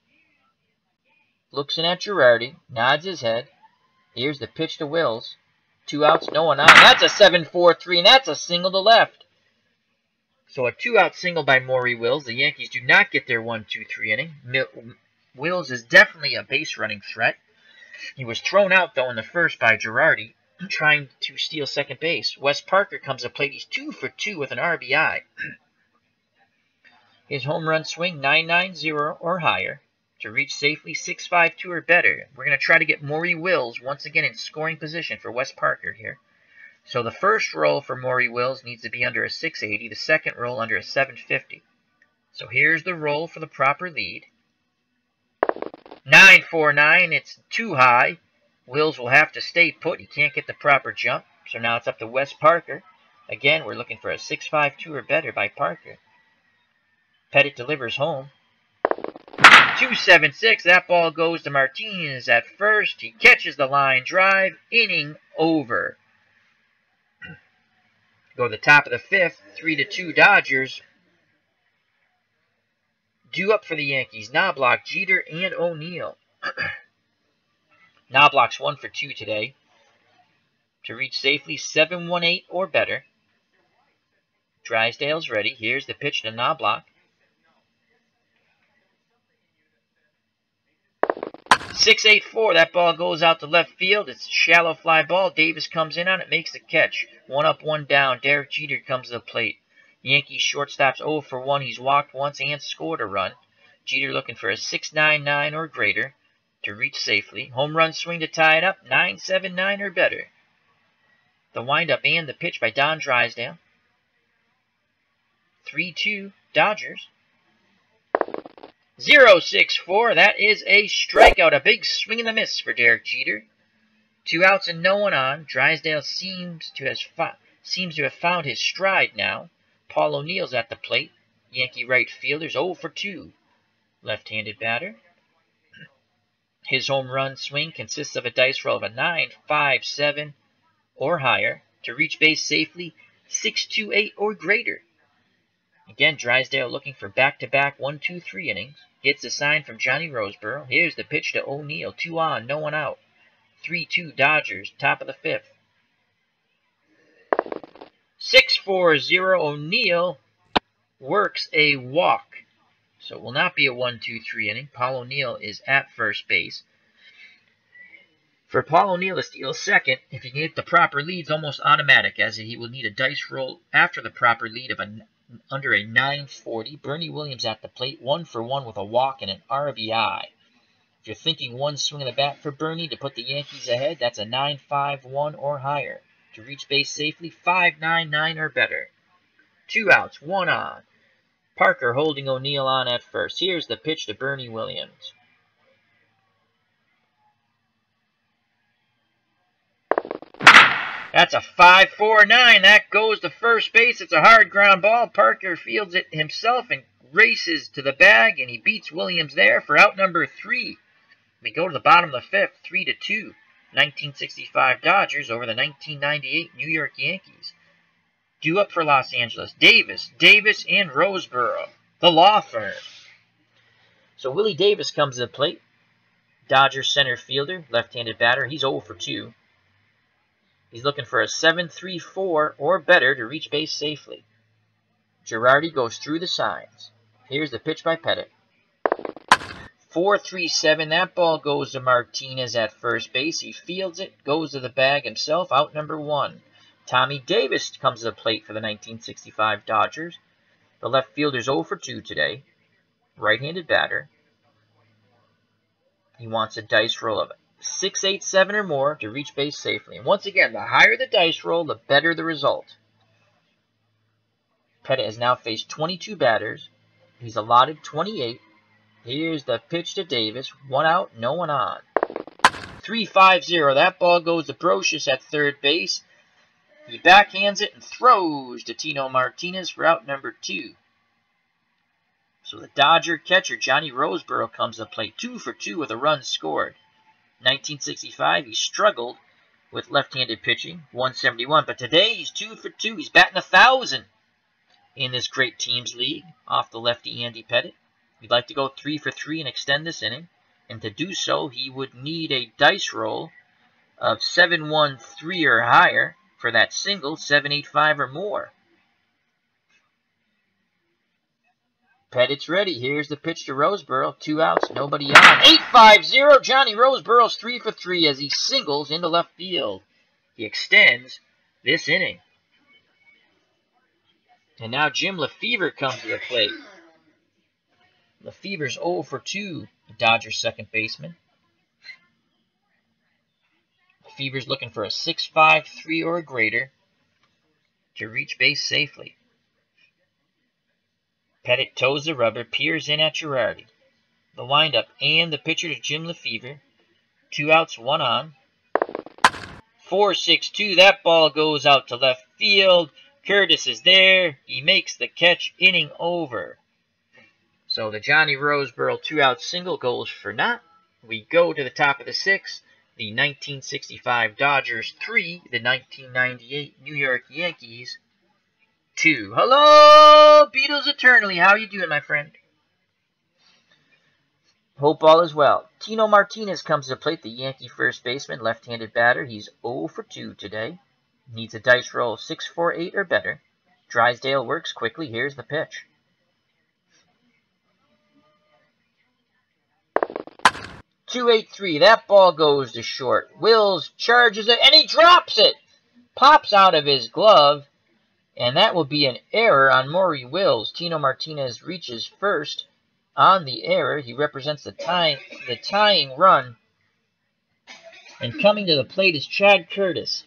Looks in at Girardi, nods his head. Here's the pitch to Wills. 2 outs, no one on. That's a 7-4-3, and that's a single to left. So a 2-out single by Maury Wills. The Yankees do not get their 1-2-3 inning. Wills is definitely a base-running threat. He was thrown out, though, in the first by Girardi, trying to steal second base. Wes Parker comes to plate. He's 2 for 2 with an RBI. His home run swing, 990 or higher, to reach safely 6-5-2 or better. We're going to try to get Maury Wills once again in scoring position for Wes Parker here. So the first roll for Maury Wills needs to be under a 680, the second roll under a 750. So here's the roll for the proper lead. 9-4-9, it's too high. Wills will have to stay put. He can't get the proper jump. So now it's up to Wes Parker. Again, we're looking for a 6-5-2 or better by Parker. Pettitte delivers home. 2-7-6, that ball goes to Martinez at first. He catches the line drive. Inning over. Go to the top of the 5th, 3-2 Dodgers. Due up for the Yankees, Knobloch, Jeter, and O'Neill. Knobloch's 1 for 2 today to reach safely 7-1-8 or better. Drysdale's ready. Here's the pitch to Knobloch. 6-8-4, that ball goes out to left field. It's a shallow fly ball. Davis comes in on it, makes the catch. 1 up, 1 down. Derek Jeter comes to the plate. Yankees shortstop's 0 for 1. He's walked once and scored a run. Jeter looking for a 6-9-9 or greater to reach safely. Home run swing to tie it up, 9-7-9 or better. The windup and the pitch by Don Drysdale. 3-2 Dodgers. 0-6-4, that is a strikeout. A big swing and a miss for Derek Jeter. 2 outs and no one on. Drysdale seems to have found his stride now. Paul O'Neill's at the plate. Yankee right fielder's 0 for 2. Left-handed batter. His home run swing consists of a dice roll of a 9-5-7 or higher to reach base safely 6-2-8 or greater. Again, Drysdale looking for back-to-back 1-2-3 innings. Gets a sign from Johnny Roseboro. Here's the pitch to O'Neill. 2 on, no one out. 3-2 Dodgers, top of the 5th. 6-4-0 O'Neill works a walk. So it will not be a 1-2-3 inning. Paul O'Neill is at first base. For Paul O'Neill to steal second, if he can get the proper lead, it's almost automatic, as he will need a dice roll after the proper lead of under a 940. Bernie Williams at the plate, 1 for 1 with a walk and an RBI. If you're thinking one swing of the bat for Bernie to put the Yankees ahead, that's a 9-5-1 or higher. To reach base safely, 5-9-9 or better. 2 outs, 1 on. Parker holding O'Neill on at first. Here's the pitch to Bernie Williams. That's a 5-4-9. That goes to first base. It's a hard ground ball. Parker fields it himself and races to the bag, and he beats Williams there for out number 3. We go to the bottom of the 5th, 3-2. 1965 Dodgers over the 1998 New York Yankees. Due up for Los Angeles, Davis, and Roseboro, the law firm. So Willie Davis comes to the plate. Dodgers center fielder, left-handed batter. He's 0 for 2. He's looking for a 7-3-4 or better to reach base safely. Girardi goes through the signs. Here's the pitch by Pettitte. 4-3-7. That ball goes to Martinez at first base. He fields it, goes to the bag himself, out number 1. Tommy Davis comes to the plate for the 1965 Dodgers. The left fielder's 0 for 2 today. Right-handed batter. He wants a dice roll of 6, 8, 7 or more to reach base safely. And once again, the higher the dice roll, the better the result. Pettitte has now faced 22 batters. He's allotted 28. Here's the pitch to Davis. 1 out, no one on. 3-5-0. That ball goes to Brocious at third base. He backhands it and throws to Tino Martinez for out number 2. So the Dodger catcher, Johnny Roseboro, comes to play 2 for 2 with a run scored. 1965, he struggled with left-handed pitching, 171. But today, he's 2 for 2. He's batting 1,000 in this great teams league off the lefty Andy Pettitte. He'd like to go 3 for 3 and extend this inning. And to do so, he would need a dice roll of 7-1-3 or higher for that single, 7-8-5 or more. Pettitte's ready. Here's the pitch to Roseboro. 2 outs, nobody on. 8-5-0. Johnny Roseboro's 3 for 3 as he singles into left field. He extends this inning. And now Jim Lefevre comes to the plate. Lefevre's 0 for 2, the Dodgers second baseman. Lefevre's looking for a 6-5-3 or greater to reach base safely. Pettitte toes the rubber, peers in at Girardi. The windup and the pitcher to Jim Lefevre. 2 outs, 1 on. 4-6-2. That ball goes out to left field. Curtis is there. He makes the catch. Inning over. So the Johnny Roseboro 2-out single goes for naught. We go to the top of the 6th. The 1965 Dodgers 3. The 1998 New York Yankees 2. Hello, Beatles eternally. How you doing, my friend? Hope all is well. Tino Martinez comes to plate, the Yankee first baseman, left-handed batter. He's 0 for 2 today. Needs a dice roll of 6-4-8 or better. Drysdale works quickly. Here's the pitch. 2-8-3. That ball goes to short. Wills charges it, and he drops it. Pops out of his glove. And that will be an error on Maury Wills. Tino Martinez reaches first on the error. He represents the tying run. And coming to the plate is Chad Curtis.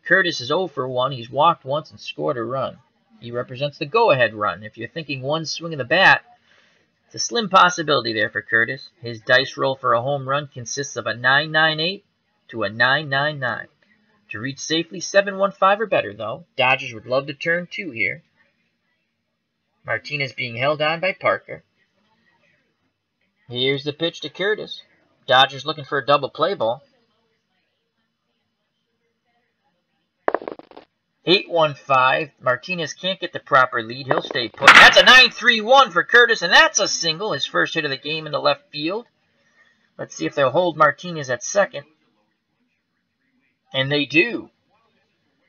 Curtis is 0 for 1. He's walked once and scored a run. He represents the go-ahead run. If you're thinking one swing of the bat, it's a slim possibility there for Curtis. His dice roll for a home run consists of a 9-9-8 to a 9-9-9. To reach safely, 7-1-5 or better, though. Dodgers would love to turn 2 here. Martinez being held on by Parker. Here's the pitch to Curtis. Dodgers looking for a double play ball. 8-1-5. Martinez can't get the proper lead. He'll stay put. That's a 9-3-1 for Curtis, and that's a single. His first hit of the game in the left field. Let's see if they'll hold Martinez at second. And they do.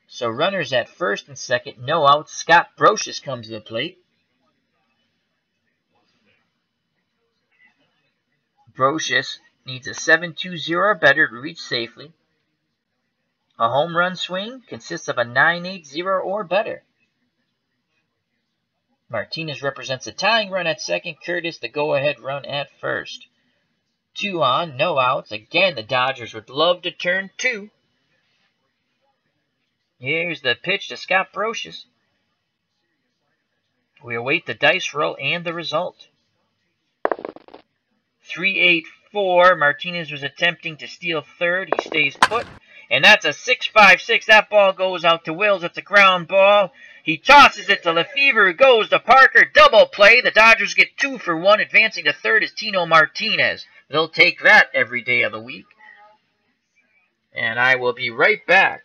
So runners at first and second, no outs. Scott Brocious comes to the plate. Brocious needs a 7-2-0 or better to reach safely. A home run swing consists of a 9-8-0 or better. Martinez represents a tying run at second. Curtis the go-ahead run at first. 2 on, no outs. Again, the Dodgers would love to turn 2. Here's the pitch to Scott Brocious. We await the dice roll and the result. 3-8-4. Martinez was attempting to steal third. He stays put. And that's a 6-5-6. That ball goes out to Wills. It's a ground ball. He tosses it to Lefevre, who goes to Parker. Double play. The Dodgers get 2 for 1. Advancing to third is Tino Martinez. They'll take that every day of the week. And I will be right back.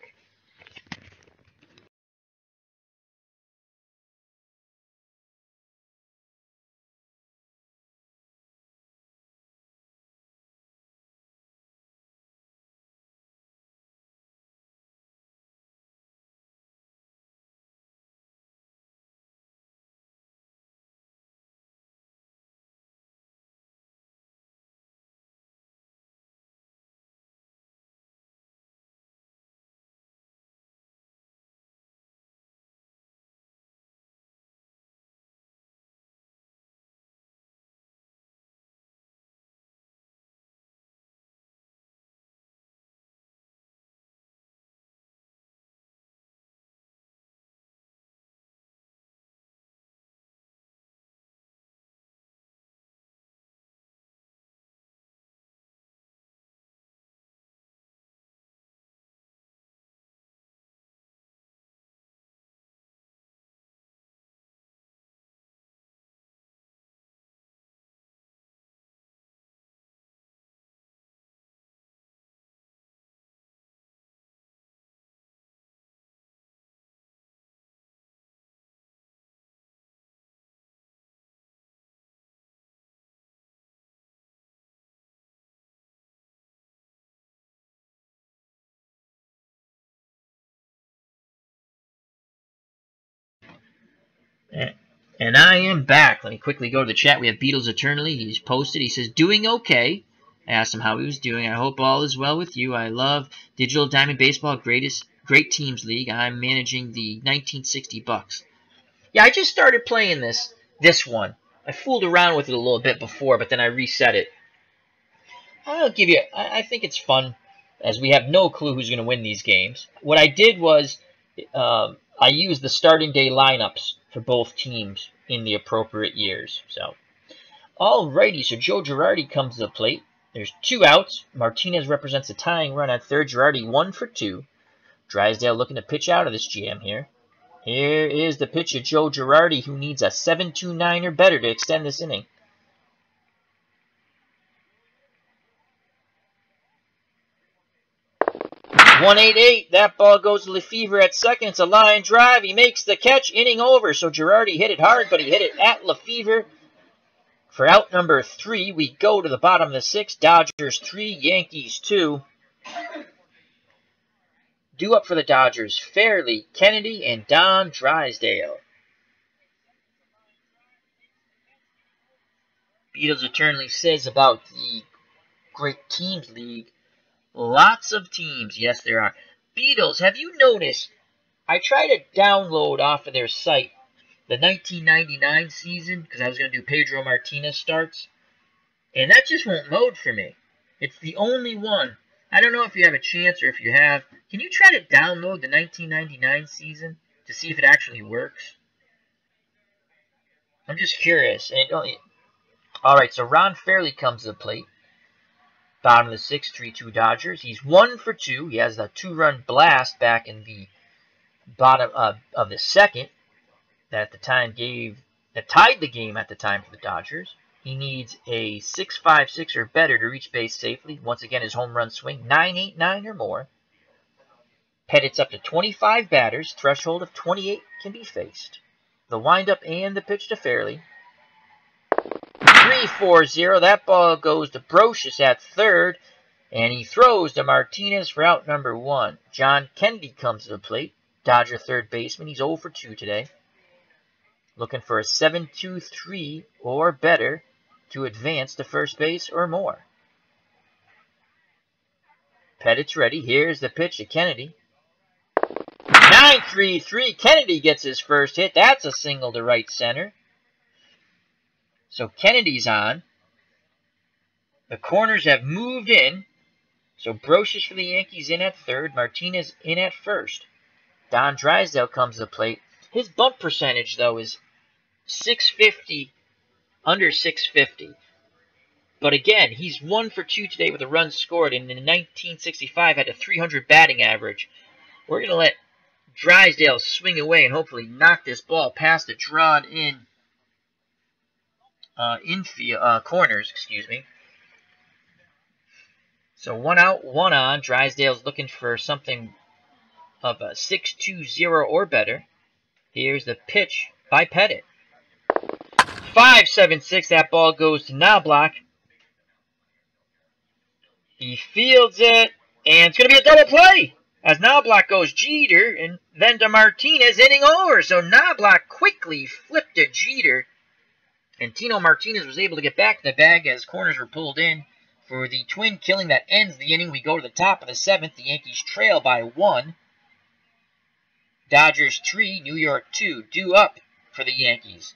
And I am back. Let me quickly go to the chat. We have Beatles Eternally. He's posted. He says, doing okay. I asked him how he was doing. I hope all is well with you. I love Digital Diamond Baseball, great teams league. I'm managing the 1960 Bucks. Yeah, I just started playing this one. I fooled around with it a little bit before, but then I reset it. I'll give you, I think it's fun, as we have no clue who's going to win these games. What I did was, I used the starting day lineups for both teams in the appropriate years. So, alrighty, so Joe Girardi comes to the plate. There's 2 outs. Martinez represents a tying run at third. Girardi 1 for 2. Drysdale looking to pitch out of this jam here. Here is the pitch of Joe Girardi, who needs a 7-2-9 or better to extend this inning. .188. That ball goes to Lefevre at second. It's a line drive. He makes the catch. Inning over. So Girardi hit it hard, but he hit it at Lefevre. For out number 3, we go to the bottom of the 6th. Dodgers 3, Yankees 2. Due up for the Dodgers, Fairley, Kennedy, and Don Drysdale. Beatles Eternally says about the Great Teams League. Lots of teams. Yes, there are. Beatles, have you noticed? I tried to download off of their site the 1999 season because I was going to do Pedro Martinez starts. And that just won't load for me. It's the only one. I don't know if you have a chance or if you have. Can you try to download the 1999 season to see if it actually works? I'm just curious. Alright, so Ron Fairley comes to the plate. Bottom of the 6th, 3-2 Dodgers. He's 1 for 2. He has a 2-run blast back in the bottom of the 2nd that at the time tied the game at the time for the Dodgers. He needs a 6-5-6 or better to reach base safely. Once again, his home run swing, 9-8-9 or more. Pettitte's up to 25 batters. Threshold of 28 can be faced. The windup and the pitch to Fairley. 3-4-0. That ball goes to Brocious at third. And he throws to Martinez for out number 1. John Kennedy comes to the plate. Dodger third baseman. He's 0 for 2 today. Looking for a 7-2-3 or better to advance to first base or more. Pettitte's ready. Here's the pitch to Kennedy. 9-3-3. Kennedy gets his first hit. That's a single to right center. So Kennedy's on. The corners have moved in. So Brocious for the Yankees in at third. Martinez in at first. Don Drysdale comes to the plate. His bunt percentage, though, is .650, under .650. But again, he's 1 for 2 today with a run scored, and in 1965 had a 300 batting average. We're going to let Drysdale swing away and hopefully knock this ball past the drawn in infield corners. Excuse me. So 1 out, 1 on. Drysdale's looking for something of a 6-2-0 or better. Here's the pitch by Pettitte. 5-7-6. That ball goes to Knobloch. He fields it, and it's going to be a double play as Knobloch goes Jeter, and then to Martinez hitting over. So Knobloch quickly flipped to Jeter, and Tino Martinez was able to get back to the bag as corners were pulled in for the twin killing that ends the inning. We go to the top of the 7th. The Yankees trail by 1. Dodgers 3, New York 2. Due up for the Yankees.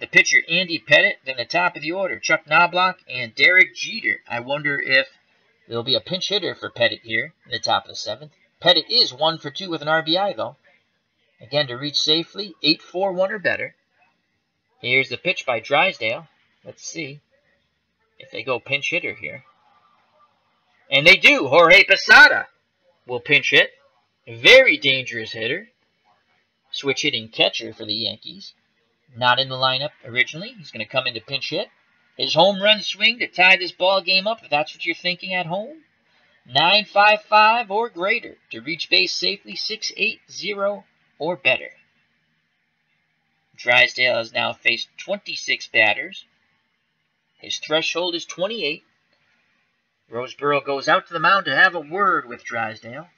The pitcher, Andy Pettitte, then the top of the order, Chuck Knobloch and Derek Jeter. I wonder if there'll be a pinch hitter for Pettitte here in the top of the 7th. Pettitte is 1 for 2 with an RBI, though. Again, to reach safely, 8-4-1 or better. Here's the pitch by Drysdale. Let's see if they go pinch hitter here. And they do. Jorge Posada will pinch hit. Very dangerous hitter. Switch hitting catcher for the Yankees. Not in the lineup originally. He's going to come into pinch hit. His home run swing to tie this ball game up, if that's what you're thinking at home. 9.55 or greater to reach base safely, 6.80 or better. Drysdale has now faced 26 batters. His threshold is 28. Roseboro goes out to the mound to have a word with Drysdale.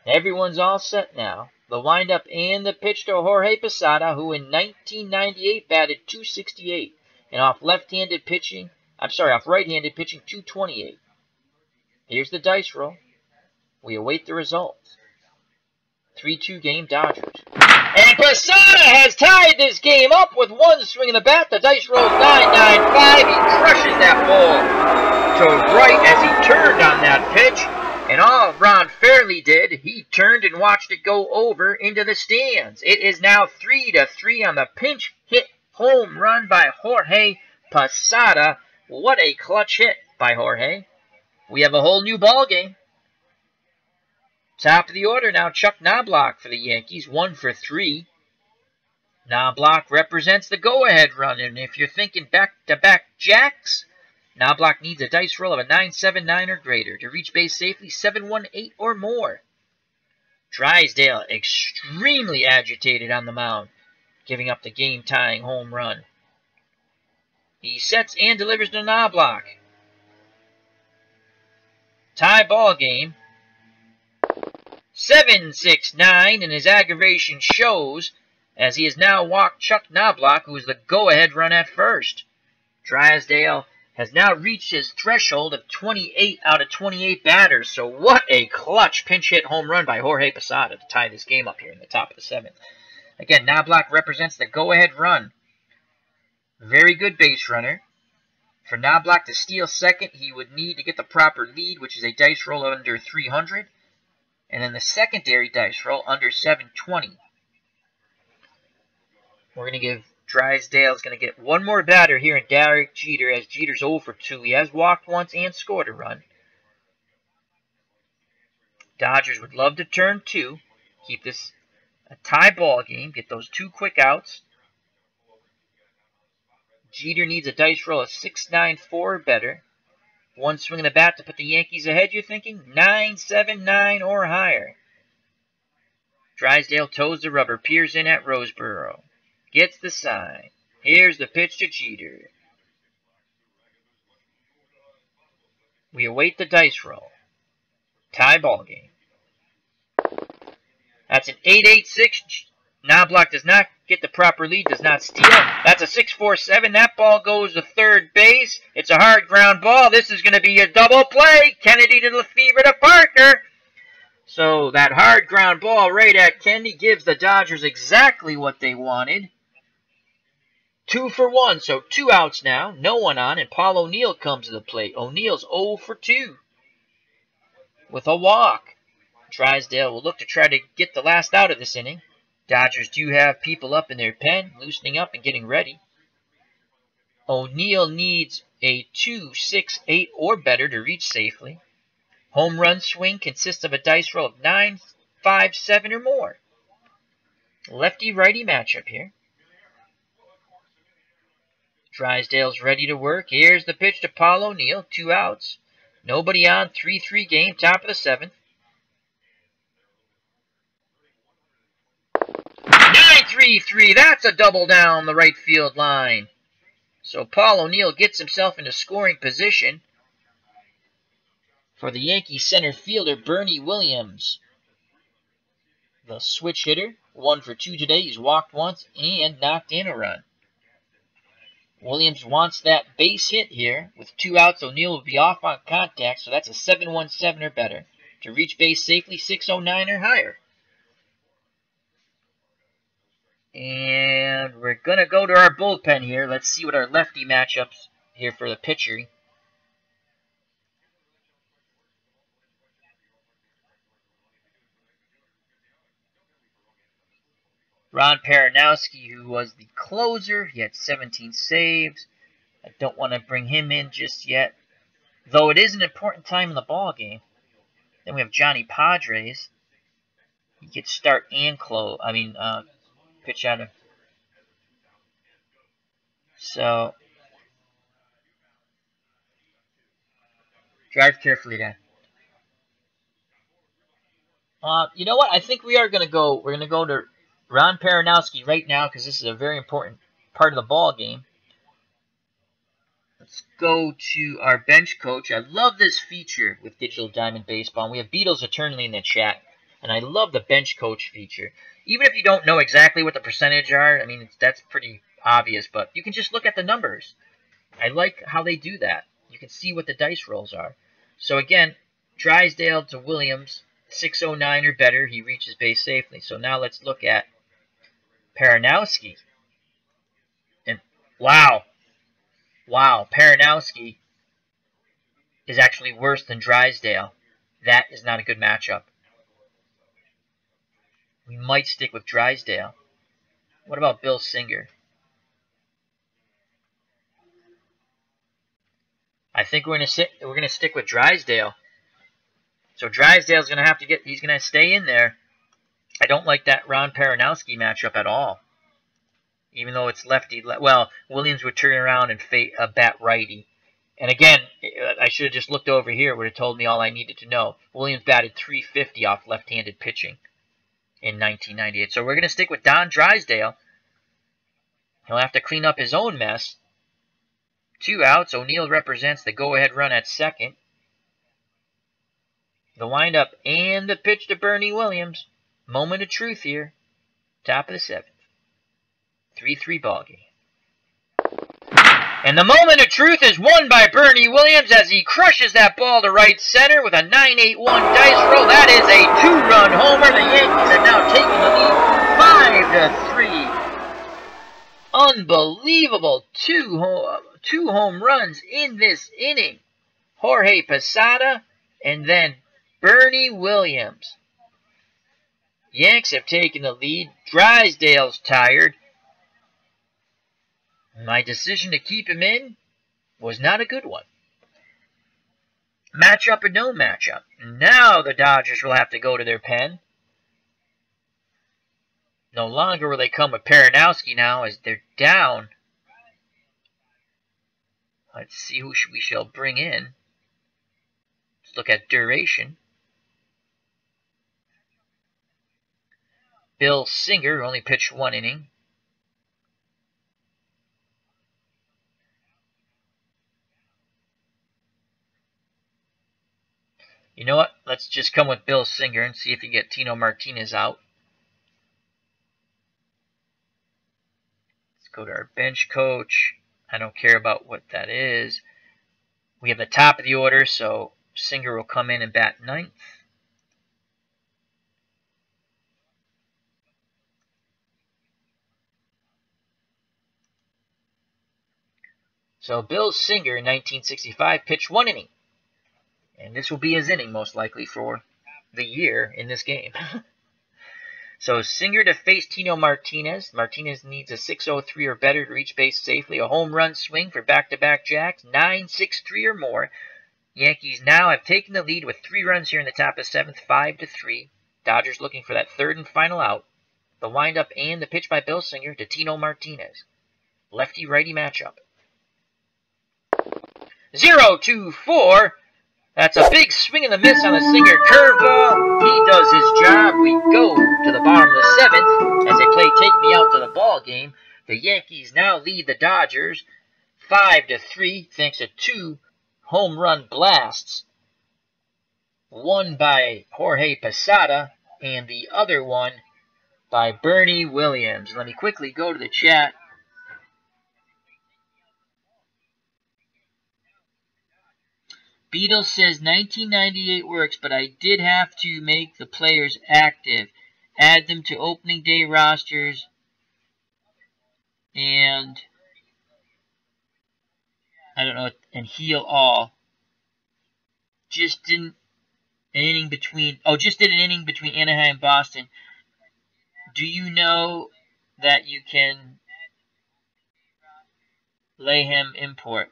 Everyone's all set now. The windup and the pitch to Jorge Posada, who in 1998 batted .268, and off right-handed pitching, 228. Here's the dice roll. We await the results. 3-2 game Dodgers. And Posada has tied this game up with one swing of the bat. The dice rolls 9-9-5. He crushes that ball to right as he turned on that pitch. And all Ron Fairley did, he turned and watched it go over into the stands. It is now 3-3 on the pinch hit home run by Jorge Posada. What a clutch hit by Jorge. We have a whole new ball game. Top of the order now, Chuck Knobloch for the Yankees, 1 for 3. Knobloch represents the go-ahead run, and if you're thinking back-to-back jacks, Knobloch needs a dice roll of a 9.79 or greater to reach base safely, 7.18 or more. Drysdale extremely agitated on the mound, giving up the game-tying home run. He sets and delivers to Knobloch. Tie ball game. 7-6-9, and his aggravation shows as he has now walked Chuck Knobloch, who is the go-ahead run at first. Drysdale has now reached his threshold of 28 out of 28 batters. So what a clutch pinch hit home run by Jorge Posada to tie this game up here in the top of the 7th. Again, Knobloch represents the go-ahead run. Very good base runner. For Knobloch to steal second, he would need to get the proper lead, which is a dice roll under 300. And then the secondary dice roll under 720. We're going to give Drysdale's going to get one more batter here in Derek Jeter, as Jeter's 0 for 2. He has walked once and scored a run. Dodgers would love to turn 2, keep this a tie ball game, get those 2 quick outs. Jeter needs a dice roll of 6.94 or better. One swing of the bat to put the Yankees ahead, you're thinking? 9.79 or higher. Drysdale toes the rubber, peers in at Roseboro. Gets the sign. Here's the pitch to Jeter. We await the dice roll. Tie ball game. That's an 8-8-6. Knobloch does not get the proper lead, does not steal. That's a 6-4-7. That ball goes to third base. It's a hard ground ball. This is going to be a double play. Kennedy to Lefevre to Parker. So that hard ground ball right at Kennedy gives the Dodgers exactly what they wanted. 2 for 1, so 2 outs now. No one on, and Paul O'Neill comes to the plate. O'Neill's 0 for 2 with a walk. Drysdale will look to try to get the last out of this inning. Dodgers do have people up in their pen, loosening up and getting ready. O'Neill needs a 2, 6, 8, or better to reach safely. Home run swing consists of a dice roll of 9, 5, 7, or more. Lefty-righty matchup here. Drysdale's ready to work. Here's the pitch to Paul O'Neill. 2 outs. Nobody on. 3-3 game. Top of the 7th. 9-3-3. That's a double down the right field line. So Paul O'Neill gets himself into scoring position for the Yankees center fielder Bernie Williams. The switch hitter. 1 for 2 today. He's walked once and knocked in a run. Williams wants that base hit here. With 2 outs, O'Neill will be off on contact, so that's a 7-1-7 or better. To reach base safely, 609 or higher. And we're going to go to our bullpen here. Let's see what our lefty matchups here for the pitcher. Ron Peranowski, who was the closer, he had 17 saves. I don't want to bring him in just yet, though it is an important time in the ball game. Then we have Johnny Padres. He could start and close. Pitch out of. So, drive carefully then. You know what? I think we are going to go. We're going to go to Ron Peranowski right now because this is a very important part of the ball game. Let's go to our bench coach. I love this feature with Digital Diamond Baseball. And we have Beatles Eternally in the chat. And I love the bench coach feature. Even if you don't know exactly what the percentage are, I mean, that's pretty obvious. But you can just look at the numbers. I like how they do that. You can see what the dice rolls are. So again, Drysdale to Williams, 609 or better. He reaches base safely. So now let's look at Peranowski. And wow, Peranowski is actually worse than Drysdale. That is not a good matchup. We might stick with Drysdale. What about Bill Singer? I think we're gonna stick with Drysdale. So Drysdale's gonna have to he's gonna stay in there. I don't like that Ron Peranowski matchup at all. Even though it's lefty, well, Williams would turn around and bat righty. And again, I should have just looked over here. It would have told me all I needed to know. Williams batted .350 off left-handed pitching in 1998. So we're going to stick with Don Drysdale. He'll have to clean up his own mess. 2 outs. O'Neill represents the go-ahead run at second. The windup and the pitch to Bernie Williams. Moment of truth here. Top of the 7th. 3-3 ball game. And the moment of truth is won by Bernie Williams as he crushes that ball to right center with a 9-8-1 dice roll. That is a 2-run homer. The Yankees are now taking the lead 5-3. Unbelievable. Two home runs in this inning. Jorge Posada and then Bernie Williams. Yanks have taken the lead. Drysdale's tired. My decision to keep him in was not a good one. Matchup or no matchup. Now the Dodgers will have to go to their pen. No longer will they come with Peranowski now as they're down. Let's see who we shall bring in. Let's look at duration. Bill Singer only pitched 1 inning. You know what? Let's just come with Bill Singer and see if we get Tino Martinez out. Let's go to our bench coach. I don't care about what that is. We have the top of the order, so Singer will come in and bat 9th. So Bill Singer in 1965 pitched 1 inning. And this will be his inning, most likely, for the year in this game. So Singer to face Tino Martinez. Martinez needs a 603 or better to reach base safely. A home run swing for back-to-back jacks. 9-6-3 or more. Yankees now have taken the lead with 3 runs here in the top of 7th, 5-3. Dodgers looking for that third and final out. The windup and the pitch by Bill Singer to Tino Martinez. Lefty-righty matchup. 0-2-4. That's a big swing and a miss on the Singer curveball. He does his job. We go to the bottom of the 7th as they play Take Me Out to the ball game. The Yankees now lead the Dodgers 5-3 thanks to 2 home run blasts. One by Jorge Posada and the other one by Bernie Williams. Let me quickly go to the chat. Beatles says 1998 works, but I did have to make the players active. Add them to opening day rosters. And I don't know, and heal all. Just did an inning between Anaheim and Boston. Do you know that you can lay him import?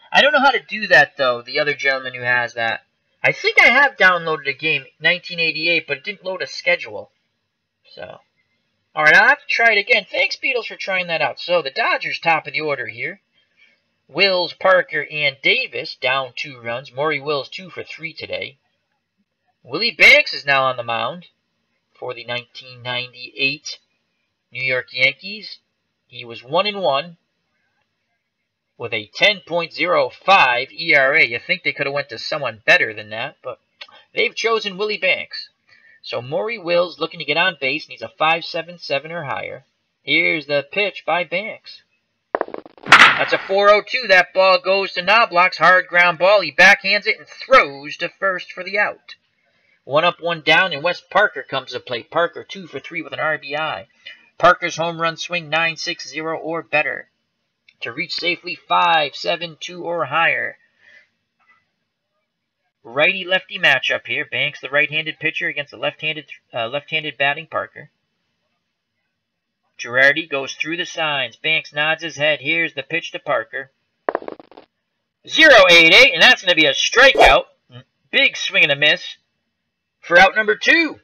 I don't know how to do that, though, the other gentleman who has that. I think I have downloaded a game, 1988, but it didn't load a schedule. So, alright, I'll have to try it again. Thanks, Beatles, for trying that out. So, the Dodgers top of the order here. Wills, Parker, and Davis down 2 runs. Maury Wills 2 for 3 today. Willie Banks is now on the mound for the 1998 New York Yankees. He was 1-1. With a 10.05 ERA. You think they could have went to someone better than that, but they've chosen Willie Banks. So Maury Wills looking to get on base, needs a 5.77 or higher. Here's the pitch by Banks. That's a 4.02. That ball goes to Knobloch's hard ground ball. He backhands it and throws to first for the out. 1 up, 1 down, and Wes Parker comes to play. Parker 2 for 3 with an RBI. Parker's home run swing 9.60 or better. To reach safely 5.72 or higher. Righty-lefty matchup here. Banks, the right-handed pitcher, against the left-handed batting Parker. Girardi goes through the signs. Banks nods his head. Here's the pitch to Parker. 0.88, and that's going to be a strikeout. Big swing and a miss for out number 2.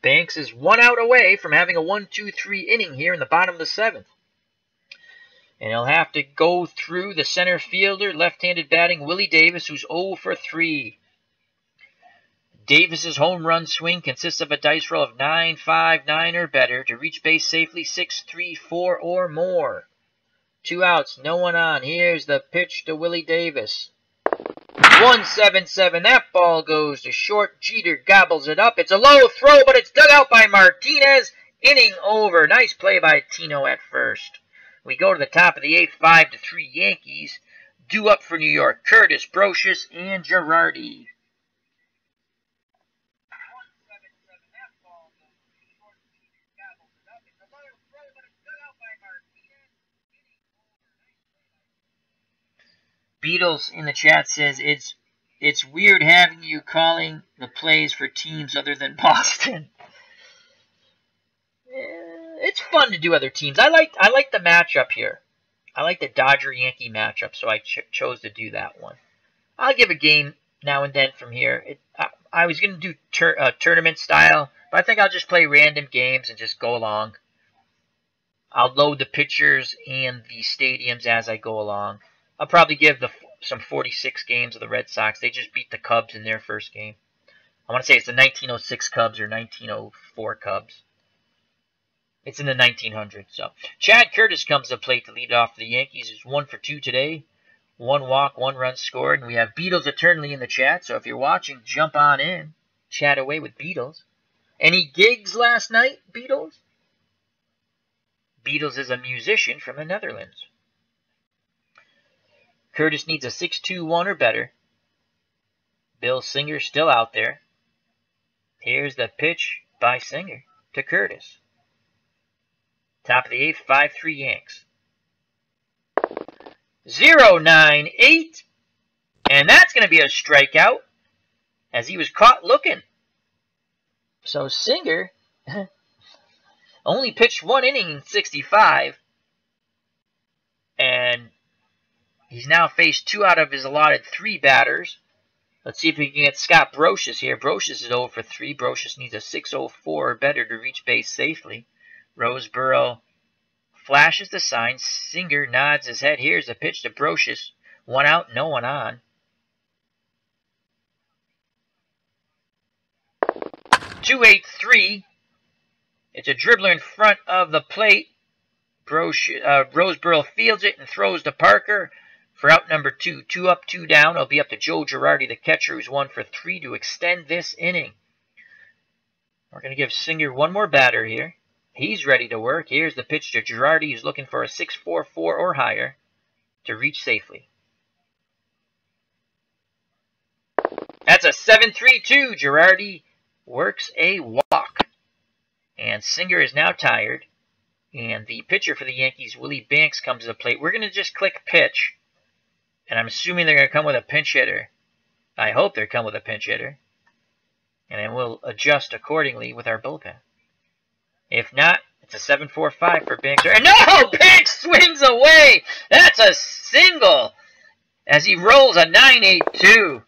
Banks is 1 out away from having a 1-2-3 inning here in the bottom of the 7th. And he'll have to go through the center fielder, left-handed batting Willie Davis, who's 0 for 3. Davis's home run swing consists of a dice roll of 9.59 or better to reach base safely 6.34 or more. 2 outs, no one on. Here's the pitch to Willie Davis. 1.77. That ball goes to short. Jeter gobbles it up. It's a low throw, but it's dug out by Martinez. Inning over. Nice play by Tino at first. We go to the top of the 8th, 5-3 Yankees. Due up for New York. Curtis, Brocious, and Girardi. Beatles in the chat says it's weird having you calling the plays for teams other than Boston. It's fun to do other teams. I like the matchup here. I like the Dodger-Yankee matchup, so I chose to do that one. I'll give a game now and then from here. I was going to do tournament style, but I think I'll just play random games and just go along. I'll load the pitchers and the stadiums as I go along. I'll probably give some 46 games of the Red Sox. They just beat the Cubs in their first game. I want to say it's the 1906 Cubs or 1904 Cubs. It's in the 1900s. So Chad Curtis comes to plate to lead off for the Yankees. He's 1 for 2 today. 1 walk, 1 run scored. And we have Beatles eternally in the chat. So if you're watching, jump on in. Chat away with Beatles. Any gigs last night, Beatles? Beatles is a musician from the Netherlands. Curtis needs a 6.21 or better. Bill Singer still out there. Here's the pitch by Singer to Curtis. Top of the 8th, 5-3 Yanks. 0.98. And that's going to be a strikeout as he was caught looking. So Singer only pitched 1 inning in 65, and he's now faced 2 out of his allotted 3 batters. Let's see if we can get Scott Brocious here. Brocious is 0 for 3. Brocious needs a 6.04 or better to reach base safely. Roseboro flashes the sign. Singer nods his head. Here's a pitch to Brocious. 1 out, no one on. 2-8-3. It's a dribbler in front of the plate. Roseboro fields it and throws to Parker for out number 2. 2 up, 2 down. It'll be up to Joe Girardi, the catcher, who's 1 for 3 to extend this inning. We're going to give Singer one more batter here. He's ready to work. Here's the pitch to Girardi, who's looking for a 6.44 or higher to reach safely. That's a 7-3-2. Girardi works a walk. And Singer is now tired. And the pitcher for the Yankees, Willie Banks, comes to the plate. We're going to just click pitch. And I'm assuming they're going to come with a pinch hitter. I hope they come with a pinch hitter. And then we'll adjust accordingly with our bullpen. If not, it's a 7-4-5 for Banks. And no! Banks swings away! That's a single! As he rolls a 9-8-2.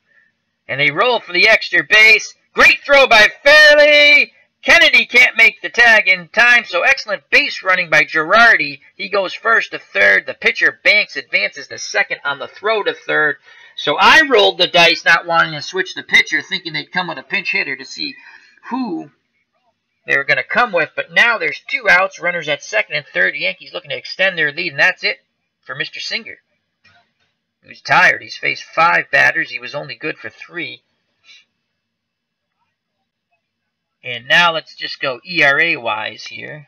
And they roll for the extra base. Great throw by Fairley! Kennedy can't make the tag in time, so excellent base running by Girardi. He goes first to third. The pitcher, Banks, advances to second on the throw to third. So I rolled the dice, not wanting to switch the pitcher, thinking they'd come with a pinch hitter to see who they were going to come with. But now there's 2 outs, runners at second and third. The Yankees looking to extend their lead, and that's it for Mr. Singer. He's tired. He's faced 5 batters. He was only good for 3. And now let's just go ERA-wise here.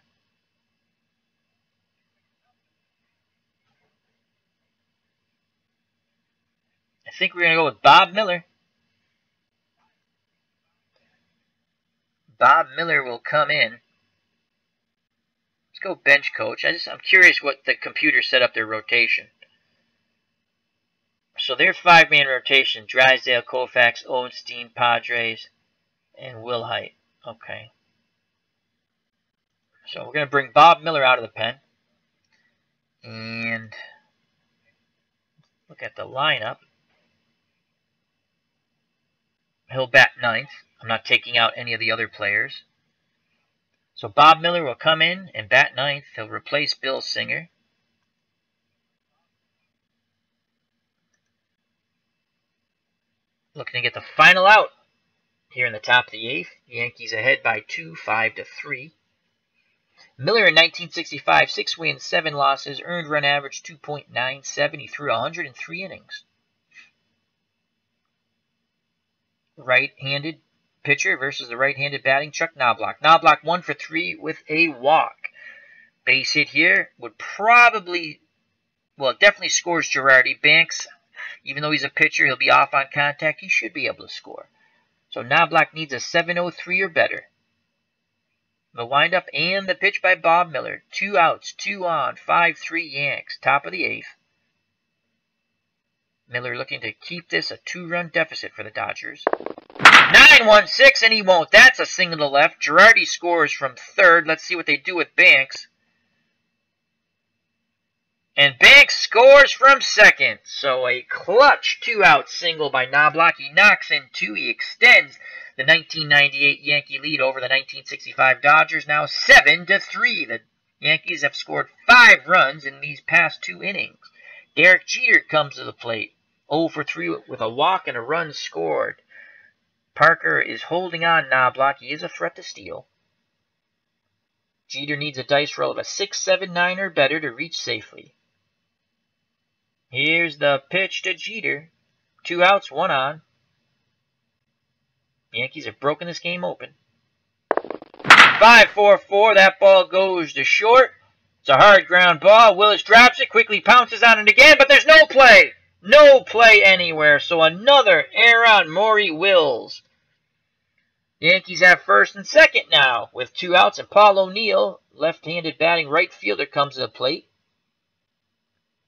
I think we're going to go with Bob Miller. Bob Miller will come in. Let's go bench coach. I'm curious what the computer set up their rotation. So their 5-man rotation: Drysdale, Koufax, Owenstein, Padres, and Wilhite. Okay. So we're going to bring Bob Miller out of the pen. And look at the lineup. He'll bat 9th. I'm not taking out any of the other players. So Bob Miller will come in and bat 9th. He'll replace Bill Singer. Looking to get the final out here in the top of the 8th. Yankees ahead by 2, 5-3. Miller in 1965, 6 wins, 7 losses, earned run average 2.97. He threw 103 innings. Right-handed pitcher versus the right-handed batting Chuck Knobloch. Knobloch 1 for 3 with a walk. Base hit here would probably, well, it definitely scores Girardi. Banks, even though he's a pitcher, he'll be off on contact. He should be able to score. So Knobloch needs a 7.03 or better. The windup and the pitch by Bob Miller. 2 outs, 2 on, 5-3 Yanks. Top of the 8th. Miller looking to keep this a 2-run deficit for the Dodgers. 9-1-6, and he won't. That's a single to left. Girardi scores from third. Let's see what they do with Banks. And Banks scores from second. So a clutch 2-out single by Knobloch. He knocks in 2. He extends the 1998 Yankee lead over the 1965 Dodgers. Now 7-3. The Yankees have scored 5 runs in these past 2 innings. Derek Jeter comes to the plate. 0 for 3 with a walk and a run scored. Parker is holding on Knobloch. He is a threat to steal. Jeter needs a dice roll of a 6, 7, 9 or better to reach safely. Here's the pitch to Jeter. 2 outs, 1 on. The Yankees have broken this game open. 5-4-4. That ball goes to short. It's a hard ground ball. Willis drops it, quickly pounces on it again, but there's no play. No play anywhere. So another error on Maury Wills. The Yankees have first and second now with 2 outs, and Paul O'Neill, left-handed batting right fielder, comes to the plate.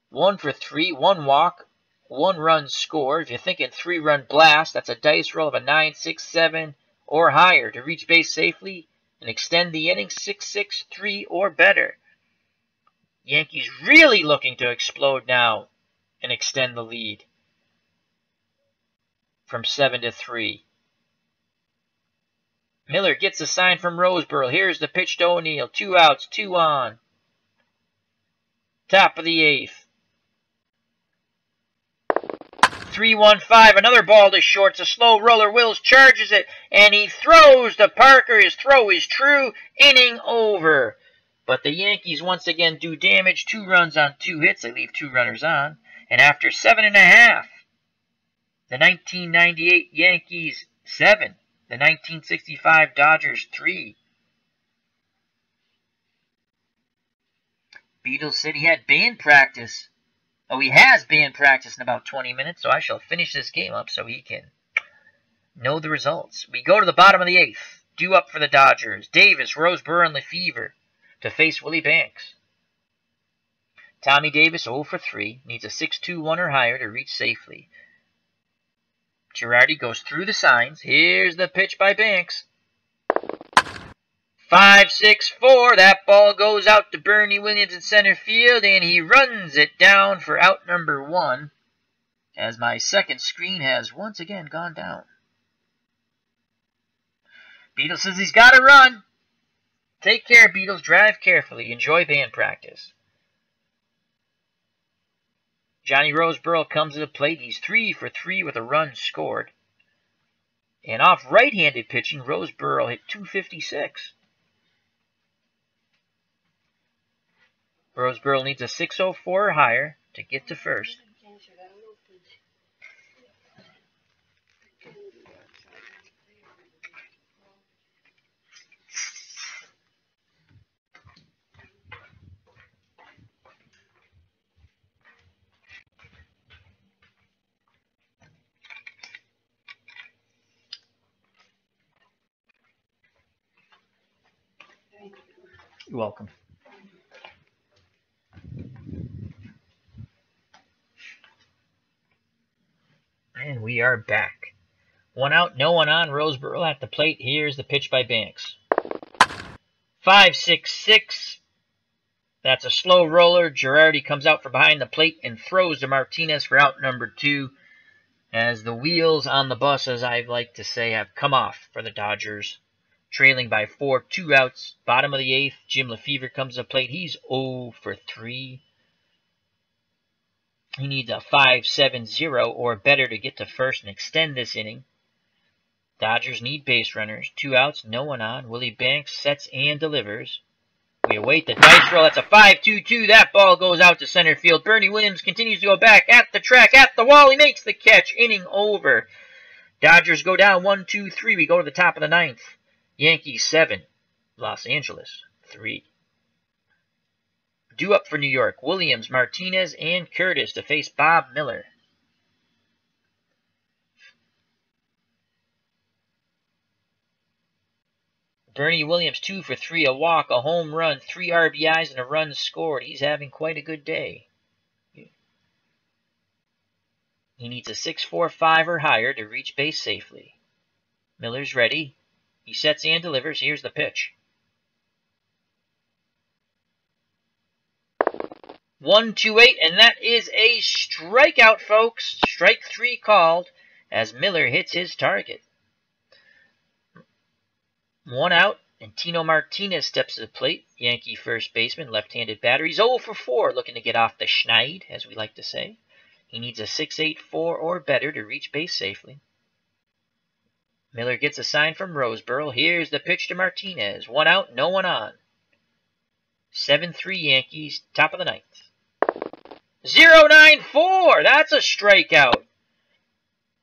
1 for 3, 1 walk, 1 run score. If you're thinking 3-run blast, that's a dice roll of a 9, 6, 7 or higher to reach base safely and extend the inning 6-6, 3 or better. Yankees really looking to explode now and extend the lead from 7-3. Miller gets a sign from Roseboro. Here's the pitch to O'Neill. 2 outs, 2 on. Top of the 8th. 3-1-5. Another ball to short. It's a slow roller. Wills charges it, and he throws to Parker. His throw is true. Inning over. But the Yankees once again do damage. 2 runs on 2 hits. They leave 2 runners on. And after 7.5, the 1998 Yankees 7. The 1965 Dodgers 3. Beatles said he had band practice. Oh, he has band practice in about 20 minutes, so I shall finish this game up so he can know the results. We go to the bottom of the 8th. Due up for the Dodgers. Davis, Roseboro, and Lefevre to face Willie Banks. Tommy Davis 0 for 3. Needs a 6-2-1 or higher to reach safely. Girardi goes through the signs. Here's the pitch by Banks. 5-6-4. That ball goes out to Bernie Williams in center field, and he runs it down for out number 1, as my second screen has once again gone down. Beatles says he's got to run. Take care, Beatles. Drive carefully. Enjoy band practice. Johnny Roseboro comes to the plate. He's 3 for 3 with a run scored. And off right-handed pitching, Roseboro hit .256. Roseboro needs a 6.04 or higher to get to first. You're welcome. And we are back. 1 out, no one on. Roseboro at the plate. Here's the pitch by Banks. 5-6-6. That's a slow roller. Girardi comes out from behind the plate and throws to Martinez for out number 2. As the wheels on the bus, as I like to say, have come off for the Dodgers. Trailing by 4, 2 outs. Bottom of the 8th. Jim Lefevre comes to the plate. He's 0 for 3. He needs a 5-7-0 or better to get to first and extend this inning. Dodgers need base runners. 2 outs, no one on. Willie Banks sets and delivers. We await the dice roll. That's a 5-2-2. That ball goes out to center field. Bernie Williams continues to go back at the track, at the wall. He makes the catch. Inning over. Dodgers go down 1-2-3. We go to the top of the 9th. Yankees 7. Los Angeles 3. Due up for New York, Williams, Martinez, and Curtis to face Bob Miller. Bernie Williams 2 for 3, a walk, a home run, 3 RBIs, and a run scored. He's having quite a good day. He needs a 6.45 or higher to reach base safely. Miller's ready. He sets and delivers. Here's the pitch. 1-2-8, and that is a strikeout, folks. Strike 3 called as Miller hits his target. 1 out, and Tino Martinez steps to the plate. Yankee first baseman, left-handed batter. He's 0 for 4, looking to get off the schneid, as we like to say. He needs a 6.84 or better to reach base safely. Miller gets a sign from Roseboro. Here's the pitch to Martinez. 1 out, no one on. 7-3 Yankees, top of the 9th. 0-9-4, that's a strikeout.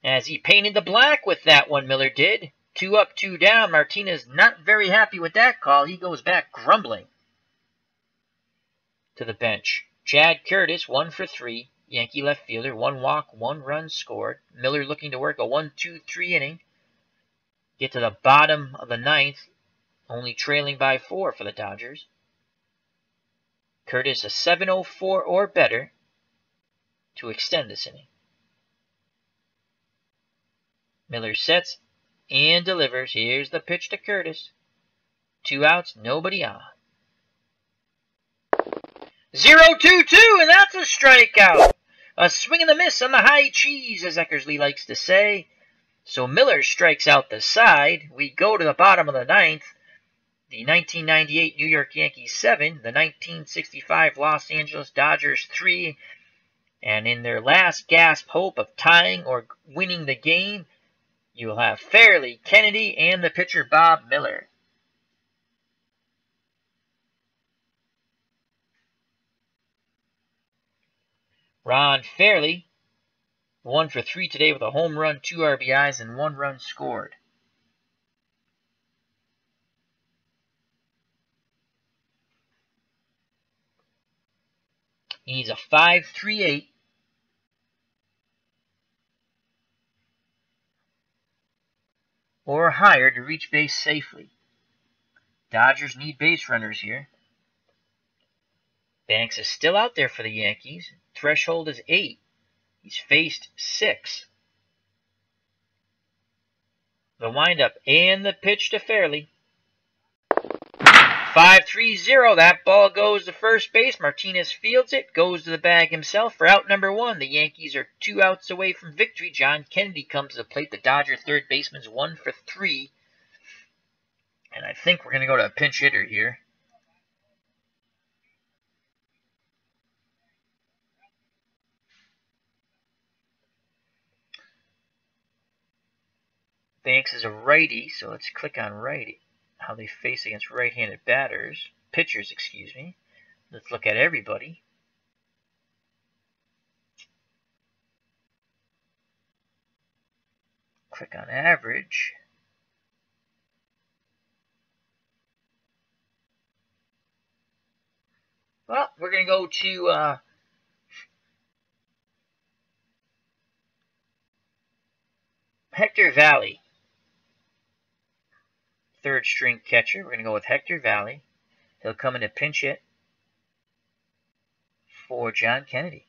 As he painted the black with that one, Miller did. 2 up, 2 down. Martinez not very happy with that call. He goes back grumbling to the bench. Chad Curtis, 1 for 3. Yankee left fielder, 1 walk, 1 run scored. Miller looking to work a 1-2-3 inning. Get to the bottom of the 9th, only trailing by 4 for the Dodgers. Curtis a 7.04 or better to extend this inning. Miller sets and delivers. Here's the pitch to Curtis. 2 outs, nobody on. 0-2-2, and that's a strikeout. A swing and a miss on the high cheese, as Eckersley likes to say. So Miller strikes out the side. We go to the bottom of the ninth. The 1998 New York Yankees 7, the 1965 Los Angeles Dodgers 3, and in their last gasp hope of tying or winning the game, you will have Fairley, Kennedy, and the pitcher Bob Miller. Ron Fairley, 1 for 3 today with a home run, 2 RBIs, and 1 run scored. He needs a 5.38. Or higher to reach base safely. Dodgers need base runners here. Banks is still out there for the Yankees. Threshold is 8. He's faced 6. The windup and the pitch to Fairley. 5-3-0. That ball goes to first base. Martinez fields it, goes to the bag himself for out number 1. The Yankees are 2 outs away from victory. John Kennedy comes to the plate. The Dodger third baseman's 1 for 3. And I think we're going to go to a pinch hitter here. Banks is a righty, so let's click on righty. How they face against right-handed pitchers, excuse me. Let's look at everybody. Click on average. Well, we're going to go to Hector Valley. Third string catcher. We're going to go with Hector Valley. He'll come in to pinch hit for John Kennedy.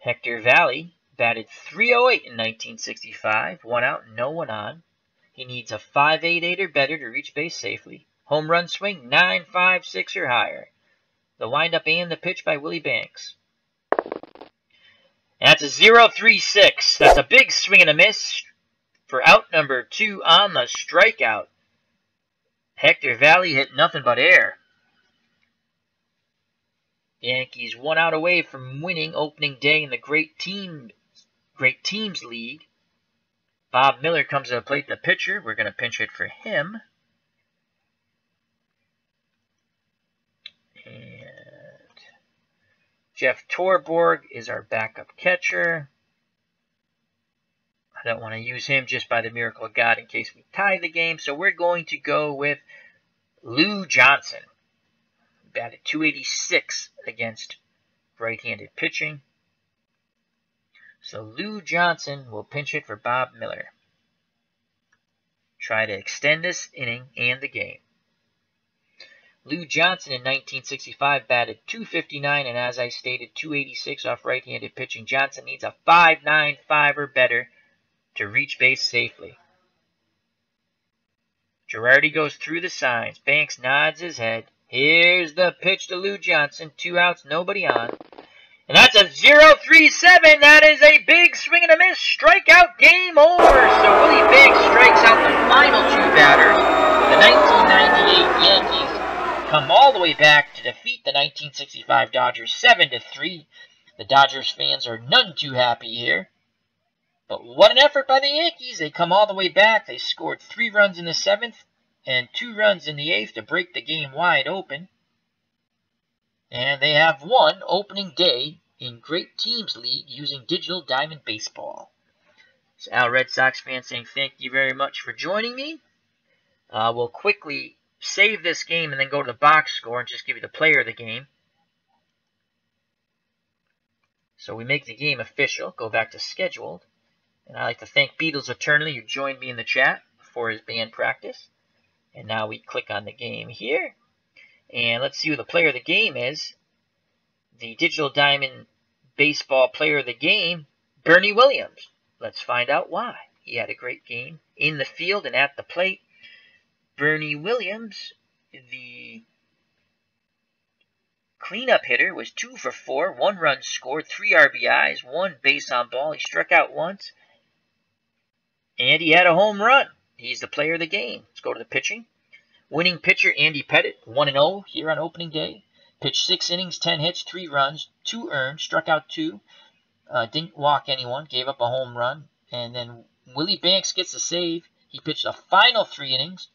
Hector Valley batted .308 in 1965. 1 out, no one on. He needs a 5.88 or better to reach base safely. Home run swing, 9.56 or higher. The windup and the pitch by Willie Banks. And that's a 0-3-6. That's a big swing and a miss for out number 2 on the strikeout. Hector Valley hit nothing but air. The Yankees 1 out away from winning opening day in the Great Teams League. Bob Miller comes to the plate, the pitcher. We're going to pinch hit for him. And Jeff Torborg is our backup catcher. I don't want to use him just by the miracle of God in case we tie the game. So we're going to go with Lou Johnson. Batted .286 against right-handed pitching. So Lou Johnson will pinch it for Bob Miller. Try to extend this inning and the game. Lou Johnson in 1965 batted .259 and, as I stated, .286 off right-handed pitching. Johnson needs a 5.95 or better to reach base safely. Girardi goes through the signs. Banks nods his head. Here's the pitch to Lou Johnson. 2 outs, nobody on. And that's a 0-3-7. That is a big swing and a miss. Strikeout, game over. So Willie Banks strikes out the final 2 batters. The 1998 Yankees come all the way back to defeat the 1965 Dodgers 7-3. The Dodgers fans are none too happy here. But what an effort by the Yankees. They come all the way back. They scored 3 runs in the 7th and 2 runs in the 8th to break the game wide open. And they have won opening day in Great Teams League using Digital Diamond Baseball. So Al Red Sox fans saying thank you very much for joining me. We'll quickly save this game and then go to the box score and just give you the player of the game. So we make the game official. Go back to scheduled. And I'd like to thank Beatles Eternally who joined me in the chat for his band practice. And now we click on the game here. And let's see who the player of the game is. The Digital Diamond Baseball Player of the Game, Bernie Williams. Let's find out why. He had a great game in the field and at the plate. Bernie Williams, the cleanup hitter, was 2 for 4, 1 run scored, 3 RBIs, 1 base on ball. He struck out once, and he had a home run. He's the player of the game. Let's go to the pitching. Winning pitcher Andy Pettitte, 1-0 here on opening day. Pitched 6 innings, 10 hits, 3 runs, 2 earned, struck out 2. Didn't walk anyone, gave up a home run. And then Willie Banks gets a save. He pitched the final 3 innings.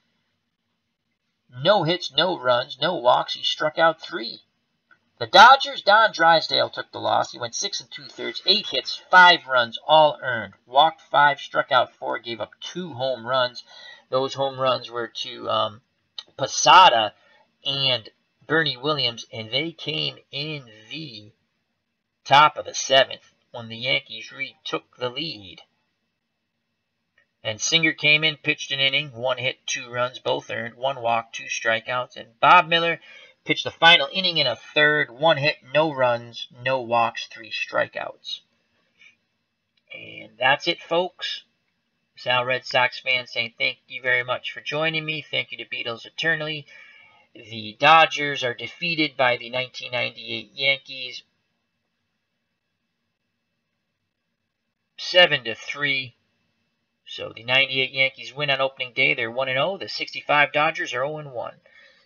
No hits, no runs, no walks. He struck out 3. The Dodgers, Don Drysdale took the loss. He went 6 2/3, 8 hits, 5 runs, all earned. Walked 5, struck out 4, gave up 2 home runs. Those home runs were to Pettitte and Bernie Williams, and they came in the top of the 7th when the Yankees retook the lead. And Singer came in, pitched an inning, 1 hit, 2 runs, both earned, 1 walk, 2 strikeouts. And Bob Miller pitched the final inning in a third, 1 hit, no runs, no walks, 3 strikeouts. And that's it, folks. Sal Red Sox fans saying thank you very much for joining me. Thank you to Beatles Eternally. The Dodgers are defeated by the 1998 Yankees 7-3. So the 98 Yankees win on opening day. They're 1-0. The 65 Dodgers are 0-1.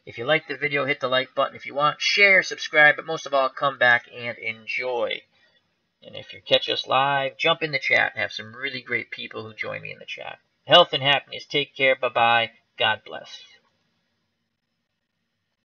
If you like the video, hit the like button if you want. Share, subscribe, but most of all, come back and enjoy. And if you catch us live, jump in the chat. I have some really great people who join me in the chat. Health and happiness. Take care. Bye-bye. God bless.